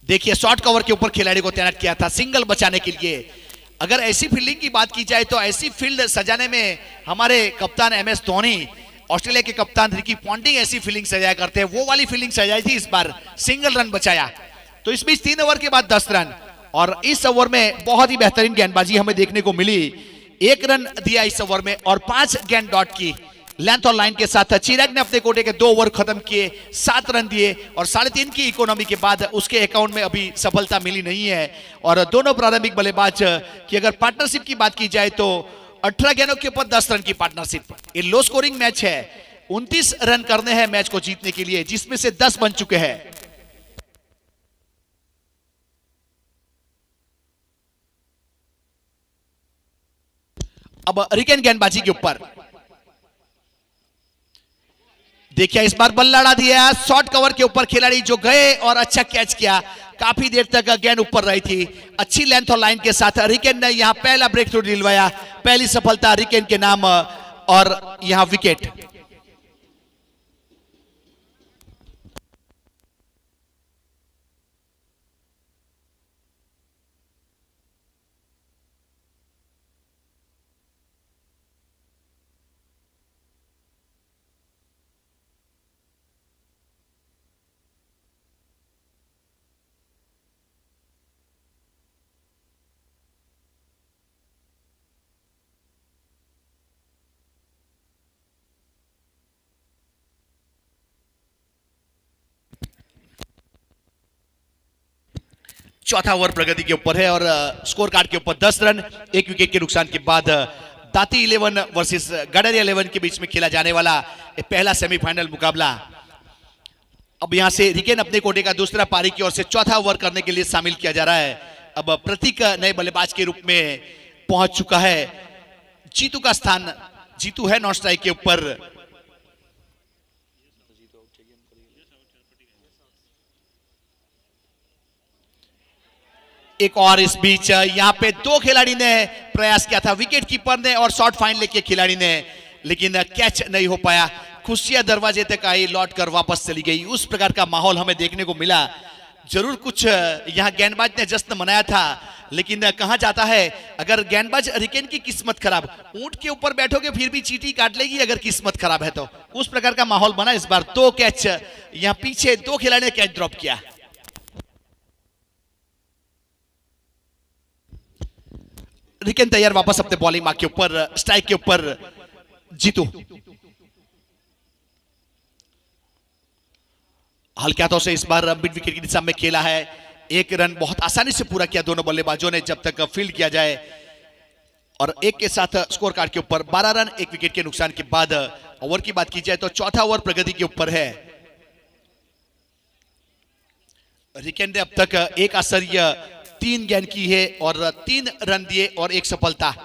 Speaker 1: देखिए शॉर्ट कवर के ऊपर खिलाड़ी को तैनात किया था सिंगल बचाने के लिए। अगर ऐसी फील्डिंग की बात की जाए तो ऐसी फील्ड सजाने में हमारे कप्तान एमएस धोनी, ऑस्ट्रेलिया के कप्तान रिकी पॉन्टिंग ऐसी फील्डिंग सजाया करते हैं, वो वाली फील्डिंग सजाई थी। इस बार सिंगल रन बचाया। तो इस बीच 3 ओवर के बाद 10 रन और इस ओवर में बहुत ही बेहतरीन गेंदबाजी हमें देखने को मिली। 1 रन दिया इस ओवर में और 5 गेंद डॉट की लेंथ और लाइन के साथ। चिराग ने अपने कोटे के 2 ओवर खत्म किए, 7 रन दिए और 3.5 की इकोनॉमी के बाद उसके अकाउंट में अभी सफलता मिली नहीं है। और दोनों प्रारंभिक बल्लेबाज की अगर पार्टनरशिप की बात की जाए तो 18 गेंदों के ऊपर 10 रन की पार्टनरशिप। ये लो स्कोरिंग मैच है, 29 रन करने हैं मैच को जीतने के लिए, जिसमें से 10 बन चुके हैं। अब रिकेन गेंदबाजी के ऊपर देखिए इस बार बल्ला लड़ा दिया शॉर्ट कवर के ऊपर, खिलाड़ी जो गए और अच्छा कैच किया। काफी देर तक गेंद ऊपर रही थी, अच्छी लेंथ और लाइन के साथ रिकेन ने यहां पहला ब्रेक थ्रू दिलवाया। पहली सफलता रिकेन के नाम और यहां विकेट। चौथा ओवर प्रगति के ऊपर है और स्कोर कार्ड के ऊपर 10 रन, 1 विकेट के नुकसान के बाद दाती 11 वर्सेस गडरिया 11 के बीच में खेला जाने वाला पहला सेमीफाइनल मुकाबला। अब यहां से रिकेन अपने कोटे का दूसरा पारी की ओर से चौथा ओवर करने के लिए शामिल किया जा रहा है। अब प्रतीक नए बल्लेबाज के रूप में पहुंच चुका है। जीतू का स्थान, जीतू है नॉन स्ट्राइक के ऊपर। एक और इस बीच यहां पे 2 खिलाड़ी ने प्रयास किया था, विकेट कीपर ने और शॉर्ट फाइन लेके खिलाड़ी ने, लेकिन कैच नहीं हो पाया। खुशियां दरवाजे तक आई, लौट कर वापस चली गई। उस प्रकार का माहौल हमें देखने को मिला। जरूर कुछ यहाँ गेंदबाज ने जश्न मनाया था, लेकिन कहा जाता है अगर गेंदबाज हरिकेन की किस्मत खराब, ऊंट के ऊपर बैठोगे फिर भी चींटी काट लेगी अगर किस्मत खराब है तो। उस प्रकार का माहौल बना इस बार। 2 कैच यहाँ पीछे 2 खिलाड़ी ने कैच ड्रॉप किया। हरिकेन तैयार वापस अपने बॉलिंग मार्क के ऊपर, स्ट्राइक के ऊपर। जीतू हल्के हाथों से इस बार मिड विकेट की दिशा में खेला है। 1 रन बहुत आसानी से पूरा किया दोनों बल्लेबाजों ने जब तक फील्ड किया जाए। और 1 के साथ स्कोर कार्ड के ऊपर 12 रन 1 विकेट के नुकसान के बाद। ओवर की बात की जाए तो चौथा ओवर प्रगति के ऊपर है। हरिकेन ने अब तक 1 आश्चर्य 3 गेंद की है और 3 रन दिए और 1 सफलता।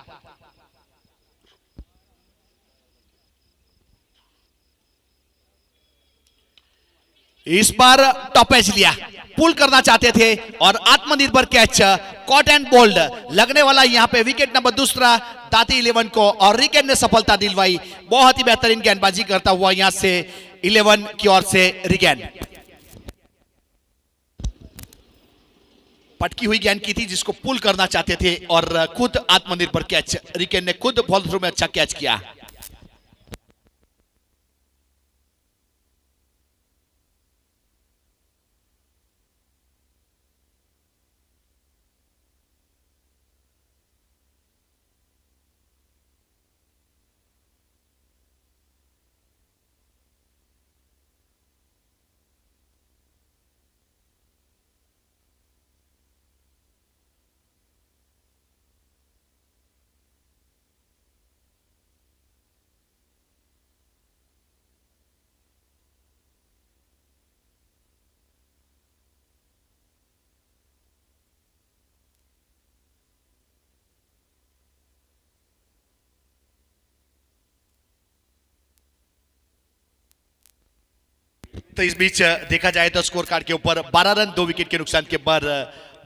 Speaker 1: इस बार टॉप एज लिया, पुल करना चाहते थे और आत्मनिर्भर कैच, कॉट एंड बोल्ड लगने वाला यहां पे विकेट नंबर 2 दाती 11 को, और हरिकेन ने सफलता दिलवाई। बहुत ही बेहतरीन गेंदबाजी करता हुआ यहां से 11 की ओर से हरिकेन। पटकी हुई गेंद की थी जिसको पुल करना चाहते थे और खुद आत्मनिर्भर कैच, हरिकेन ने खुद बॉल थ्रू में अच्छा कैच किया। तो इस बीच देखा जाए तो स्कोर कार्ड के ऊपर 12 रन 2 विकेट के नुकसान के बाद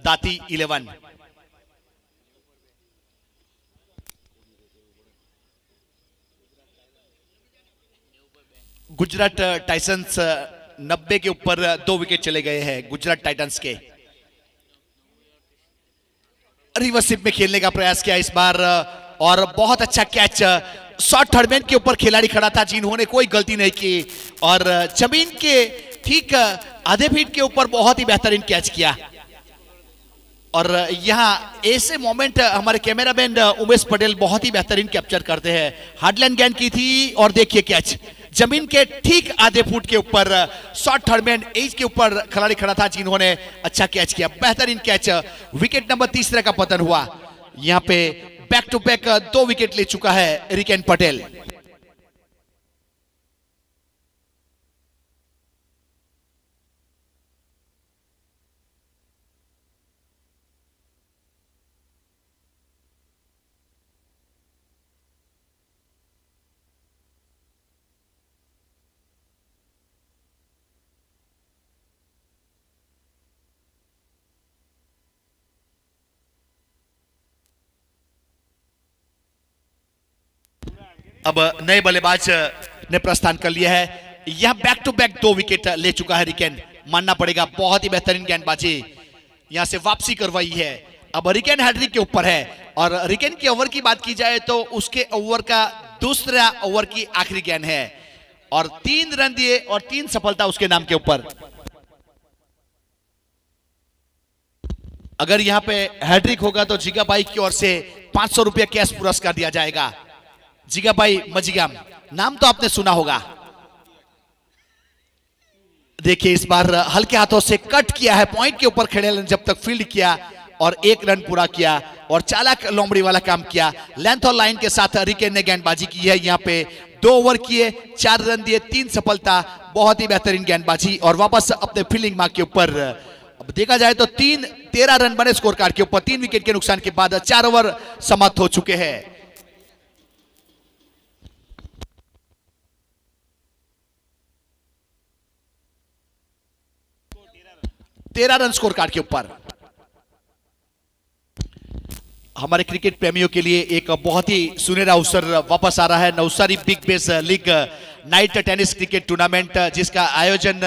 Speaker 1: दाती 11। गुजरात टाइटंस 90 के ऊपर 2 विकेट चले गए हैं गुजरात टाइटंस के। रिवर्सिप में खेलने का प्रयास किया इस बार और बहुत अच्छा कैच, शॉर्ट थर्ड मैन के ऊपर खिलाड़ी खड़ा था जिन्होंने कोई गलती नहीं की और जमीन के ठीक आधे फीट के ऊपर बहुत ही बेहतरीन कैच किया। और यहाँ ऐसे मोमेंट हमारे कैमरामैन उमेश पटेल बहुत ही बेहतरीन कैप्चर करते हैं। हार्डलैंड गेंद की थी और देखिए कैच, जमीन के ठीक आधे फुट के ऊपर शॉर्ट थर्ड मैन एज के ऊपर खिलाड़ी खड़ा था जिन्होंने अच्छा कैच किया, बेहतरीन कैच। विकेट नंबर 3 का पतन हुआ। यहाँ पे बैक टू बैक 2 विकेट ले चुका है हरिकेन पटेल। अब नए बल्लेबाज ने प्रस्थान कर लिया है। यह बैक टू बैक 2 विकेट ले चुका है हरिकेन, मानना पड़ेगा बहुत ही बेहतरीन गेंदबाजी यहां से वापसी करवाई है। अब हरिकेन हैट्रिक के ऊपर है और हरिकेन की ओवर की बात की जाए तो उसके ओवर का दूसरा ओवर की आखिरी गेंद है और 3 रन दिए और 3 सफलता उसके नाम के ऊपर। अगर यहां पे हैट्रिक होगा तो जिगा भाई की ओर से 500 रुपया कैश पुरस्कार दिया जाएगा। जिगा भाई मजिगाम, नाम तो आपने सुना होगा। देखिए इस बार हल्के हाथों से कट किया है, पॉइंट के ऊपर खड़े जब तक फील्ड किया और 1 रन पूरा किया और चालाक लोमड़ी वाला काम किया। लेंथ और लाइन के साथ हरिकेन ने गेंदबाजी की है। यहाँ पे 2 ओवर किए, 4 रन दिए, 3 सफलता, बहुत ही बेहतरीन गेंदबाजी और वापस अपने फील्डिंग मार्क के ऊपर। अब देखा जाए तो 13 रन बने स्कोर कार्ड के ऊपर। 3 विकेट के नुकसान के बाद 4 ओवर समाप्त हो चुके हैं। 13 रन स्कोर कार्ड के ऊपर। हमारे क्रिकेट प्रेमियों के लिए एक बहुत ही सुनहरा अवसर वापस आ रहा है। Navsari big bash league night tennis cricket tournament जिसका आयोजन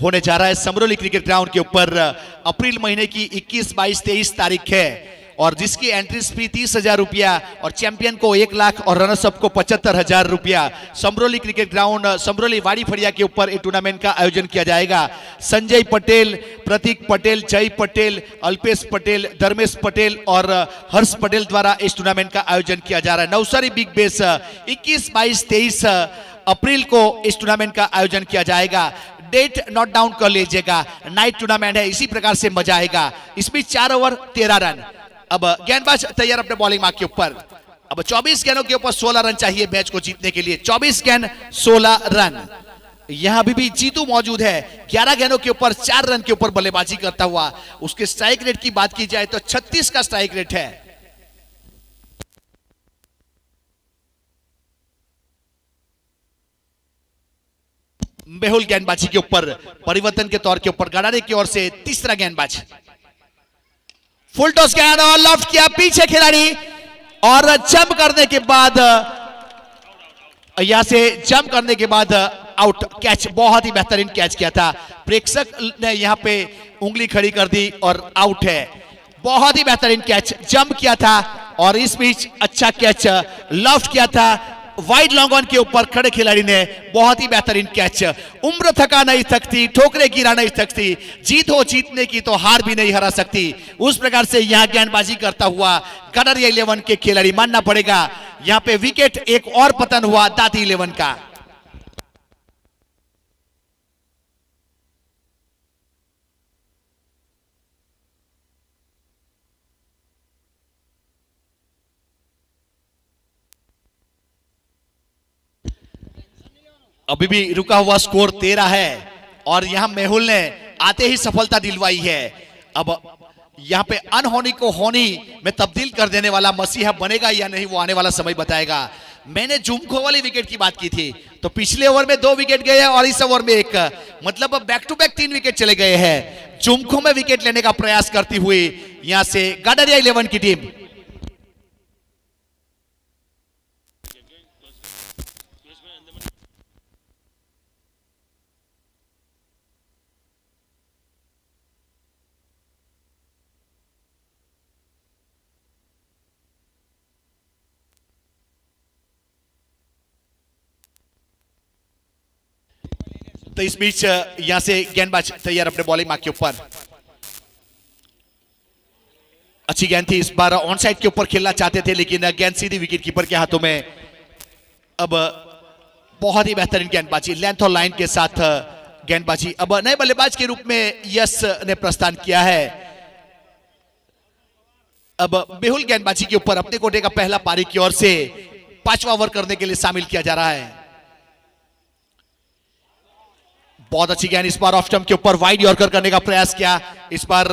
Speaker 1: होने जा रहा है समरोली क्रिकेट ग्राउंड के ऊपर अप्रैल महीने की 21, 22, 23 तारीख है और जिसकी एंट्रीज फी 30,000 रुपया और चैंपियन को 1 लाख और रनर्स अप को 75,000 रुपया। समरोली क्रिकेट ग्राउंड समरोली वाड़ी फड़िया के ऊपर इस टूर्नामेंट का आयोजन किया जाएगा। संजय पटेल, प्रतीक पटेल, जय पटेल, अल्पेश पटेल, धर्मेश पटेल और हर्ष पटेल द्वारा इस टूर्नामेंट का आयोजन किया जा रहा है। नवसारी बिग बेस 21, 22, 23 अप्रैल को इस टूर्नामेंट का आयोजन किया जाएगा। डेट नोट डाउन कर लीजिएगा, नाइट टूर्नामेंट है, इसी प्रकार से मजा आएगा। इसमें 4 ओवर 13 रन। अब गेंदबाज तैयार अपने बॉलिंग मार्क के ऊपर। अब 24 गेंदों के ऊपर 16 रन चाहिए मैच को जीतने के लिए। 24 गेंद 16 रन। यहां अभी भी जीतू मौजूद है। 11 गेंदों के ऊपर 4 रन के ऊपर बल्लेबाजी करता हुआ। उसके स्ट्राइक रेट की बात की जाए तो 36 का स्ट्राइक रेट है। मेहुल गेंदबाजी के ऊपर परिवर्तन के तौर के ऊपर गडारे की ओर से तीसरा गेंदबाज। फुल टॉस गेंद और लॉफ्ट किया पीछे खिलाड़ी और जंप करने के बाद यहां से जंप करने के बाद आउट। कैच, बहुत ही बेहतरीन कैच किया था। प्रेक्षक ने यहां पे उंगली खड़ी कर दी और आउट है। बहुत ही बेहतरीन कैच, जंप किया था और इस बीच अच्छा कैच लॉफ्ट किया था वाइड लॉन्ग ऑन के ऊपर खड़े खिलाड़ी ने। बहुत ही बेहतरीन कैच। उम्र थका नहीं थकती, ठोकरे गिरा नहीं थकती, जीत हो जीतने की तो हार भी नहीं हरा सकती। उस प्रकार से यहां गेंदबाजी करता हुआ गडरिया 11 के खिलाड़ी, मानना पड़ेगा यहां पे विकेट एक और पतन हुआ दाती 11 का। अभी भी रुका हुआ स्कोर 13 है और यहां मेहुल ने आते ही सफलता दिलवाई है। अब यहां पे अनहोनी को होनी में तब्दील कर देने वाला मसीहा बनेगा या नहीं, वो आने वाला समय बताएगा। मैंने जुमखो वाली विकेट की बात की थी तो पिछले ओवर में 2 विकेट गए हैं और इस ओवर में 1, मतलब बैक टू बैक 3 विकेट चले गए हैं। जुमखो में विकेट लेने का प्रयास करती हुई यहां से गडरिया 11 की टीम। तो इस बीच यहां से गेंदबाज तैयार अपने बॉलिंग मार्क के ऊपर। अच्छी गेंद थी, इस बार ऑन साइड के ऊपर खेलना चाहते थे लेकिन गेंद सीधी विकेट कीपर के हाथों में। अब बहुत ही बेहतरीन गेंदबाजी, लेंथ और लाइन के साथ गेंदबाजी। अब नए बल्लेबाज के रूप में यश ने प्रस्थान किया है। अब मेहुल गेंदबाजी के ऊपर अपने कोटे का पहला पारी की ओर से 5वां ओवर करने के लिए शामिल किया जा रहा है। बहुत अच्छी गेंद, इस बार ऑफ स्टंप के ऊपर वाइड यॉर्कर करने का प्रयास किया। इस बार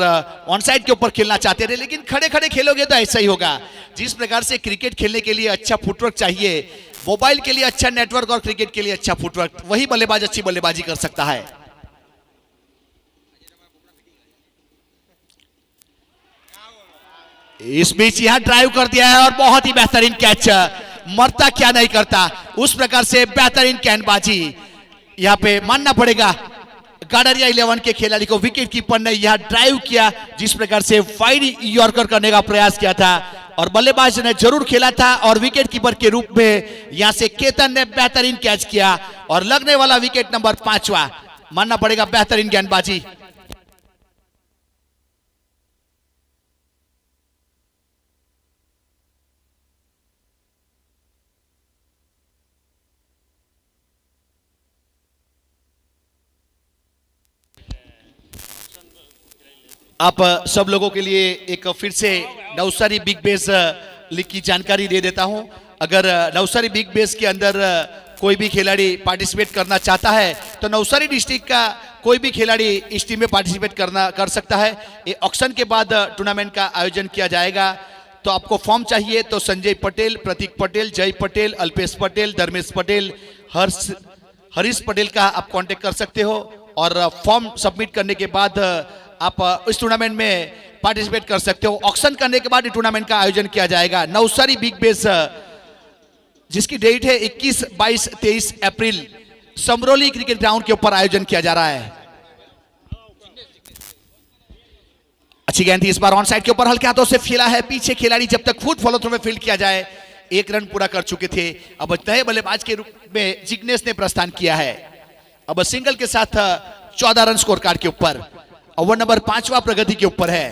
Speaker 1: ऑन साइड के ऊपर खेलना चाहते थे लेकिन खड़े खड़े खेलोगे तो ऐसा ही होगा। जिस प्रकार से क्रिकेट खेलने के लिए अच्छा फुटवर्क चाहिए, मोबाइल के लिए अच्छा नेटवर्क और क्रिकेट के लिए अच्छा फुटवर्क, वही बल्लेबाज अच्छी बल्लेबाजी कर सकता है। इस बीच यहां ड्राइव कर दिया है और बहुत ही बेहतरीन कैच, मरता क्या नहीं करता, उस प्रकार से बेहतरीन गेंदबाजी यहां पे मानना पड़ेगा। गडरिया 11 के खिलाड़ी को विकेट कीपर ने यहां ड्राइव किया, जिस प्रकार से वाइड यॉर्कर करने का प्रयास किया था और बल्लेबाज ने जरूर खेला था और विकेट कीपर के रूप में यहां से केतन ने बेहतरीन कैच किया और लगने वाला विकेट नंबर 5वां, मानना पड़ेगा बेहतरीन गेंदबाजी। आप सब लोगों के लिए एक फिर से नवसारी बिग बेस लीग की जानकारी दे देता हूं। अगर नवसारी बिग बेस के अंदर कोई भी खिलाड़ी पार्टिसिपेट करना चाहता है तो नवसारी डिस्ट्रिक्ट का कोई भी खिलाड़ी इस टीम में पार्टिसिपेट कर सकता है। ये ऑक्शन के बाद टूर्नामेंट का आयोजन किया जाएगा। तो आपको फॉर्म चाहिए तो संजय पटेल, प्रतीक पटेल, जय पटेल, अल्पेश पटेल, धर्मेश पटेल, हरीश पटेल का आप कांटेक्ट कर सकते हो और फॉर्म सबमिट करने के बाद आप इस टूर्नामेंट में पार्टिसिपेट कर सकते हो। ऑक्शन करने के बाद टूर्नामेंट का आयोजन किया जाएगा। नवसारी बिग बेस जिसकी डेट है 21, 22, 23 अप्रैल समरोली क्रिकेट ग्राउंड के ऊपर आयोजन किया जा रहा है। अच्छी गेंद थी इस बार ऑन साइड के ऊपर, हल्के हाथों से खेला है पीछे खिलाड़ी, जब तक फुट फॉलो थ्रू में फील्ड किया जाए। 1 रन पूरा कर चुके थे। अब नए बल्लेबाज के रूप में जिग्नेश ने प्रस्थान किया है। अब सिंगल के साथ 14 रन स्कोर कार्ड के ऊपर। ओवर नंबर 5वां प्रगति के ऊपर है।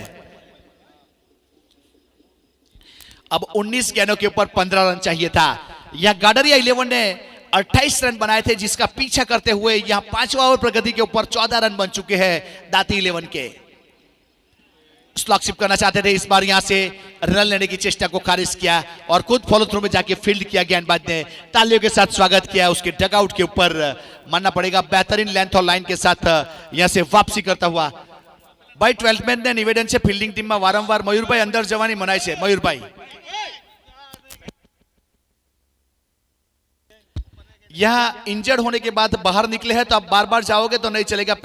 Speaker 1: अब 19 गेंदों के ऊपर 15 रन चाहिए था। यहां गाडरिया 11 ने 28 रन बनाए थे, जिसका पीछा करते हुए यहां 5वां ओवर प्रगति के ऊपर 14 रन बन चुके हैं दाती 11 के। स्लॉकशिप करना चाहते थे, इस बार यहां से रन लेने की चेष्टा को खारिज किया और खुद फॉलो थ्रू में जाके फील्ड किया। गेंदबाज ने तालियों के साथ स्वागत किया उसके डगआउट के ऊपर। मानना पड़ेगा बेहतरीन लेंथ और लाइन के साथ यहां से वापसी करता हुआ भाई 12 मैन ने निवेदन से फील्डिंग टीम में वारंवार मयूरभाई अंदर जवानी मनाई છે। मयूरभाई यहां इंजर्ड होने के बाद बाहर निकले हैं, तो आप बार बार जाओगे तो नहीं चलेगा,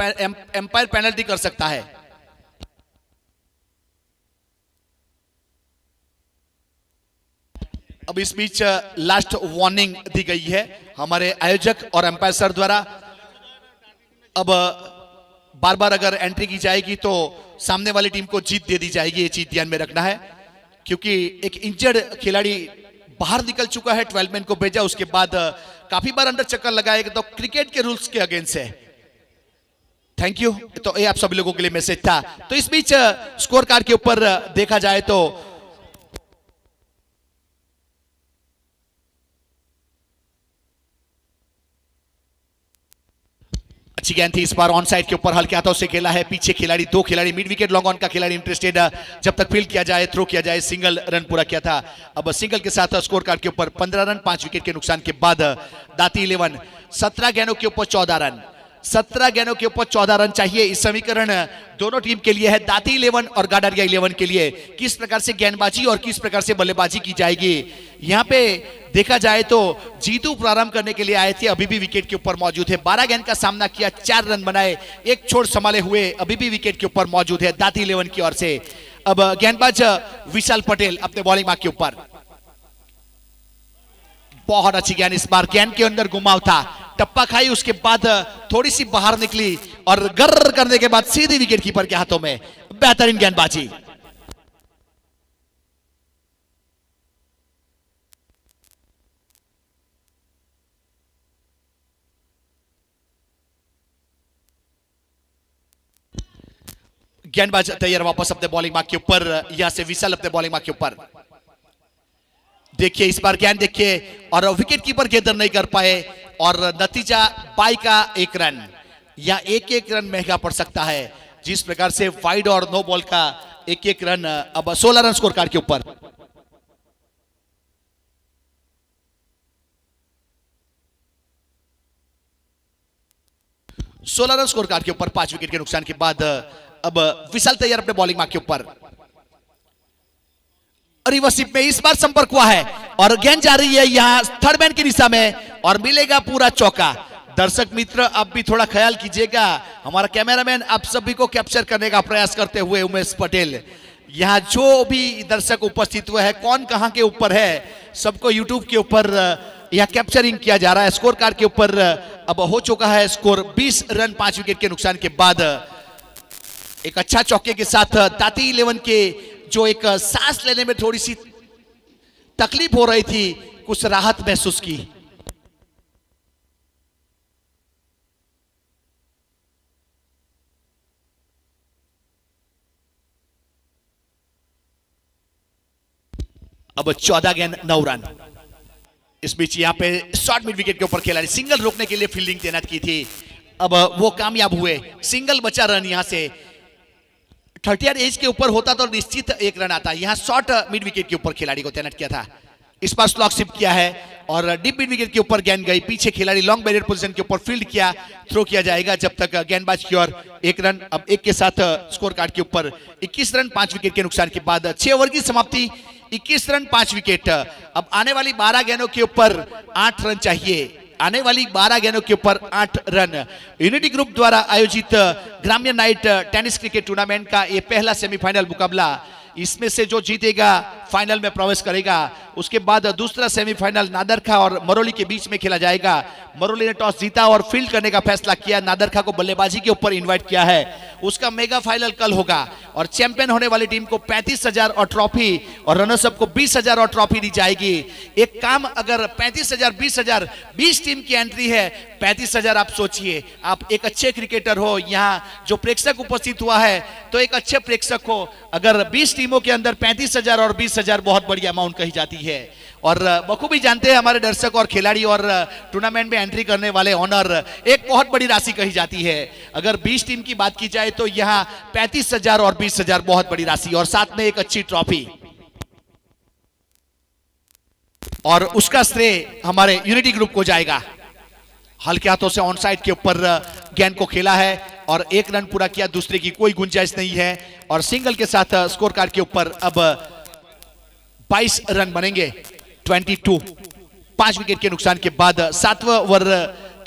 Speaker 1: एम्पायर पेनल्टी कर सकता है। अब इस बीच लास्ट वार्निंग दी गई है हमारे आयोजक और एम्पायर सर द्वारा। अब बार बार अगर एंट्री की जाएगी तो सामने वाली टीम को जीत दे दी जाएगी, ये चीज ध्यान में रखना है, क्योंकि एक इंजर्ड खिलाड़ी बाहर निकल चुका है। 12 मैन को भेजा, उसके बाद काफी बार अंडर चक्कर लगाएगा, तो क्रिकेट के रूल्स के अगेंस्ट है। Thank you. तो ये आप सभी लोगों के लिए मैसेज था। तो इस बीच स्कोर कार्ड के ऊपर देखा जाए तो अच्छी गेंद थी इस बार ऑन साइड के ऊपर, हल्के हाथों से खेला है पीछे खिलाड़ी, 2 खिलाड़ी, मिड विकेट लॉन्ग ऑन का खिलाड़ी इंटरेस्टेड, जब तक फील्ड किया जाए थ्रो किया जाए। सिंगल रन पूरा किया था। अब सिंगल के साथ स्कोर कार्ड के ऊपर 15 रन 5 विकेट के नुकसान के बाद दाती 11 17 गेंदों के ऊपर 14 रन, 17 गेंदों के ऊपर 14 रन चाहिए। इस समीकरण दोनों टीम के लिए है, दाती 11 और गाडरिया 11 के लिए। किस प्रकार से गेंदबाजी और किस प्रकार से बल्लेबाजी की जाएगी, यहां पे देखा जाए तो जीतू प्रारंभ करने के लिए आए थे, अभी भी विकेट के ऊपर मौजूद है। 12 गेंद का सामना किया, 4 रन बनाए, 1 छोड़ संभाले हुए, अभी भी विकेट के ऊपर मौजूद है दाती 11 की ओर से। अब गेंदबाज विशाल पटेल अपने बॉलिंग मार्क के ऊपर। बहुत अच्छी गेंद इस बार, गेंद के अंदर घुमाव था, टप्पा खाई, उसके बाद थोड़ी सी बाहर निकली और गर्र करने के बाद सीधी विकेट कीपर के हाथों में। बेहतरीन गेंदबाजी। गेंदबाज तैयार वापस अपने बॉलिंग मार्क के ऊपर, यहां से विशाल अपने बॉलिंग मार्क के ऊपर। देखिए इस बार गेंद देखिए, और विकेट कीपर गेंदर नहीं कर पाए और नतीजा 22 का 1 रन, या 1-1 रन महंगा पड़ सकता है। जिस प्रकार से वाइड और नो बॉल का 1-1 रन, अब 16 रन स्कोर कार्ड के ऊपर। सोलह रन स्कोर कार्ड के ऊपर 5 विकेट के नुकसान के बाद अब विशाल तैयार अपने बॉलिंग मार्क के ऊपर। रिवर्सिप में इस बार संपर्क हुआ है और गेंद जा रही है यहां थर्ड मैन की दिशा में और मिलेगा पूरा चौका। दर्शक मित्र आप भी थोड़ा ख्याल कीजिएगा, हमारा कैमरामैन आप सभी को कैप्चर करने का प्रयास करते हुए उमेश पटेल, यहां जो भी दर्शक उपस्थित हुए हैं, कौन कहां के ऊपर है, सबको यूट्यूब के ऊपर यह कैप्चरिंग किया जा रहा है। स्कोर कार्ड के ऊपर अब हो चुका है स्कोर 20 रन 5 विकेट के नुकसान के बाद। एक अच्छा चौके के साथ दाती 11 के जो एक सांस लेने में थोड़ी सी तकलीफ हो रही थी, कुछ राहत महसूस की। अब 14 गेंद 9 रन। इस बीच यहां पे शॉर्ट मिड विकेट के ऊपर खिलाड़ी सिंगल रोकने के लिए फील्डिंग तैनात की थी, अब वो कामयाब हुए, सिंगल बचा रन। यहां से 30 एज के ऊपर होता तो निश्चित 1 रन आता। यहां शॉर्ट मिड विकेट के ऊपर खिलाड़ी को तैनात किया था, इस बार स्लॉकशिप किया है और डीप मिड विकेट के ऊपर गेंद गई, पीछे खिलाड़ी लॉन्ग बैरियर पोजीशन के ऊपर फील्ड किया, थ्रो किया जाएगा जब तक गेंदबाज की ओर 1 रन। अब 1 के साथ स्कोर कार्ड के ऊपर 21 रन 5 विकेट के नुकसान के बाद 6 ओवर की समाप्ति, 21 रन 5 विकेट। अब आने वाली 12 गेंदों के ऊपर 8 रन चाहिए, आने वाली 12 गेंदों के ऊपर 8 रन। यूनिटी ग्रुप द्वारा आयोजित ग्रामीण नाइट टेनिस क्रिकेट टूर्नामेंट का यह पहला सेमीफाइनल मुकाबला, इसमें से जो जीतेगा फाइनल में प्रवेश करेगा। उसके बाद दूसरा सेमीफाइनल नादरखा और मरोली के बीच में खेला जाएगा। मरोली ने टॉस जीता और फील्ड करने का फैसला किया, नादरखा को बल्लेबाजी के ऊपर इनवाइट किया है। उसका मेगा फाइनल कल होगा और चैंपियन होने वाली टीम को 35,000 और ट्रॉफी और रनर्स अप को 20,000 और ट्रॉफी दी जाएगी। एक काम, अगर 35,000 20,000 20 टीम की एंट्री है, 35,000 आप सोचिए, आप एक अच्छे क्रिकेटर हो, यहाँ जो प्रेक्षक उपस्थित हुआ है तो एक अच्छे प्रेक्षक हो, अगर 20 टीमों के अंदर 35,000 और 20,000 बहुत बड़ी अमाउंट कही जाती है। और बखूबी जानते हैं हमारे दर्शक और खिलाड़ी और टूर्नामेंट में एंट्री करने वाले ऑनर, एक बहुत बड़ी राशि कही जाती है। अगर 20 टीम की बात की जाए तो यहाँ 35,000 और 20,000 बहुत बड़ी राशि और साथ में एक अच्छी ट्रॉफी। और उसका श्रेय हमारे यूनिटी ग्रुप को जाएगा। हल्के हाथों से ऑन साइड के ऊपर गेंद को खेला है और एक रन पूरा किया, दूसरे की कोई गुंजाइश नहीं है और सिंगल के साथ स्कोर कार्ड के ऊपर अब 22 रन बनेंगे। 22 5 विकेट के नुकसान के बाद 7वां ओवर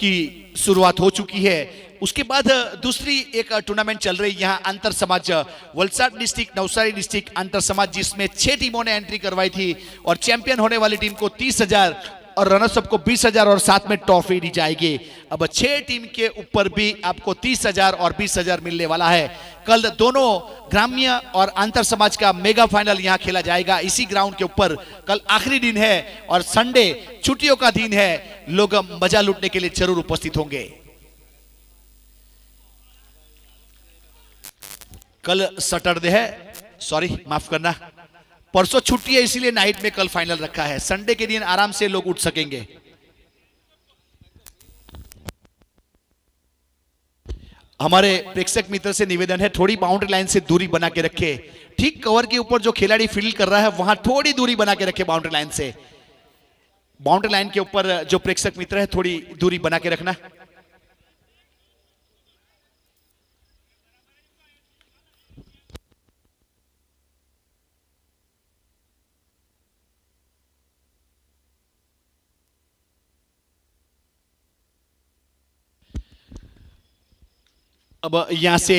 Speaker 1: की शुरुआत हो चुकी है। उसके बाद दूसरी एक टूर्नामेंट चल रही है यहाँ अंतर समाज वलसाड डिस्ट्रिक्ट नवसारी डिस्ट्रिक्ट अंतर समाज, जिसमें 6 टीमों ने एंट्री करवाई थी और चैंपियन होने वाली टीम को 30,000 और रनर्स अप को 20,000 और साथ में ट्रॉफी दी जाएगी। अब 6 टीम के ऊपर भी आपको 30,000 और 20,000 मिलने वाला है। कल दोनों ग्राम्य और अंतर समाज का मेगा फाइनल यहां खेला जाएगा इसी ग्राउंड के ऊपर। कल आखिरी दिन है और संडे छुट्टियों का दिन है, लोग मजा लूटने के लिए जरूर उपस्थित होंगे। कल सैटरडे है, सॉरी माफ करना, परसों छुट्टी है इसीलिए नाइट में कल फाइनल रखा है। संडे के दिन आराम से लोग उठ सकेंगे। हमारे प्रेक्षक मित्र से निवेदन है, थोड़ी बाउंड्री लाइन से दूरी बना के रखे। ठीक कवर के ऊपर जो खिलाड़ी फील्ड कर रहा है वहां थोड़ी दूरी बना के रखे बाउंड्री लाइन से। बाउंड्री लाइन के ऊपर जो प्रेक्षक मित्र है थोड़ी दूरी बना के रखना। अब यहां से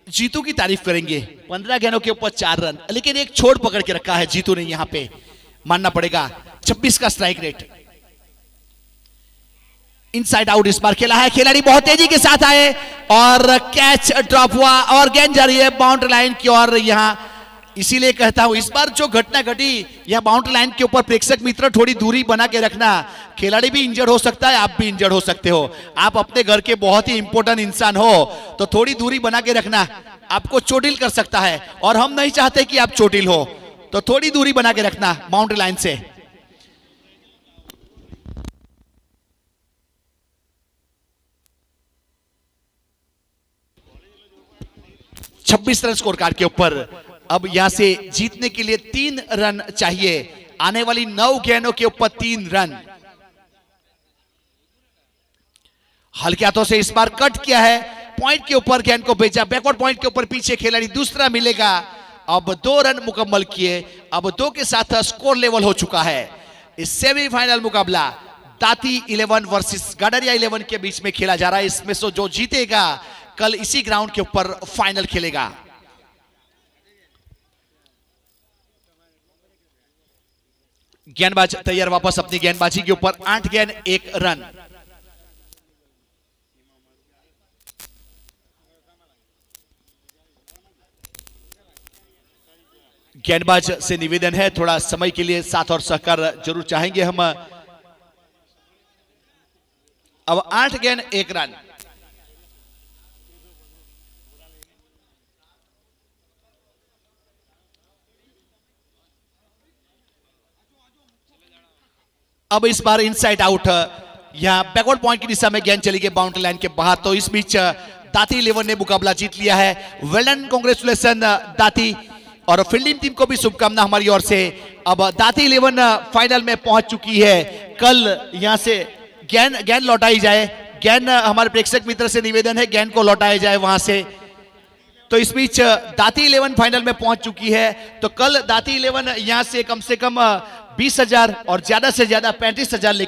Speaker 1: जीतू की तारीफ करेंगे। 15 गेंदों के ऊपर 4 रन, लेकिन एक छोड़ पकड़ के रखा है जीतू ने, यहां पे मानना पड़ेगा। 26 का स्ट्राइक रेट। इनसाइड आउट इस बार खेला है, खिलाड़ी बहुत तेजी के साथ आए और कैच ड्रॉप हुआ और गेंद जा रही है बाउंड्री लाइन की ओर। यहां इसीलिए कहता हूं इस बार जो घटना घटी यह बाउंड्री लाइन के ऊपर प्रेक्षक मित्र थोड़ी दूरी बना के रखना। खिलाड़ी भी इंजर्ड हो सकता है, आप भी इंजर्ड हो सकते हो। आप अपने घर के बहुत ही इंपॉर्टेंट इंसान हो तो थोड़ी दूरी बना के रखना, आपको चोटिल कर सकता है और हम नहीं चाहते कि आप चोटिल हो, तो थोड़ी दूरी बना के रखना बाउंड्री लाइन से। छब्बीस रन स्कोर कार्ड के ऊपर। अब यहां से जीतने के लिए 3 रन चाहिए। आने वाली 9 गेंदों के ऊपर 3 रन। हल्के हाथों से इस बार कट किया है, पॉइंट के ऊपर गेंद को भेजा, बैकवर्ड पॉइंट के ऊपर पीछे खिलाड़ी दूसरा मिलेगा। अब 2 रन मुकम्मल किए, अब 2 के साथ स्कोर लेवल हो चुका है। इस सेमीफाइनल मुकाबला दाती 11 वर्सेस गाडरिया 11 के बीच में खेला जा रहा है। इसमें से जो जीतेगा कल इसी ग्राउंड के ऊपर फाइनल खेलेगा। गेंदबाज तैयार वापस अपनी गेंदबाजी के ऊपर। 8 गेंद 1 रन। गेंदबाज से निवेदन है, थोड़ा समय के लिए साथ और सहकार जरूर चाहेंगे हम। अब 8 गेंद 1 रन। अब इस बार इनसाइड आउट, यहां बैकवर्ड पॉइंट की दिशा में गेंद चली गई बाउंड्री लाइन के बाहर। तो इस बीच दाती 11 ने मुकाबला जीत लिया है। वेल डन, कांग्रेचुलेशन दाती, और फील्डिंग टीम को भी शुभकामना हमारी ओर से। अब दाती 11 फाइनल में पहुंच चुकी है। कल यहां से गेंद लौटाई जाए, गेंद हमारे प्रेक्षक मित्र से निवेदन है गेंद को लौटाया जाए वहां से। तो इस बीच दाती 11 फाइनल में पहुंच चुकी है। तो कल दाती 11 यहां से कम 20,000 और ज्यादा से ज्यादा 35,000 लेकर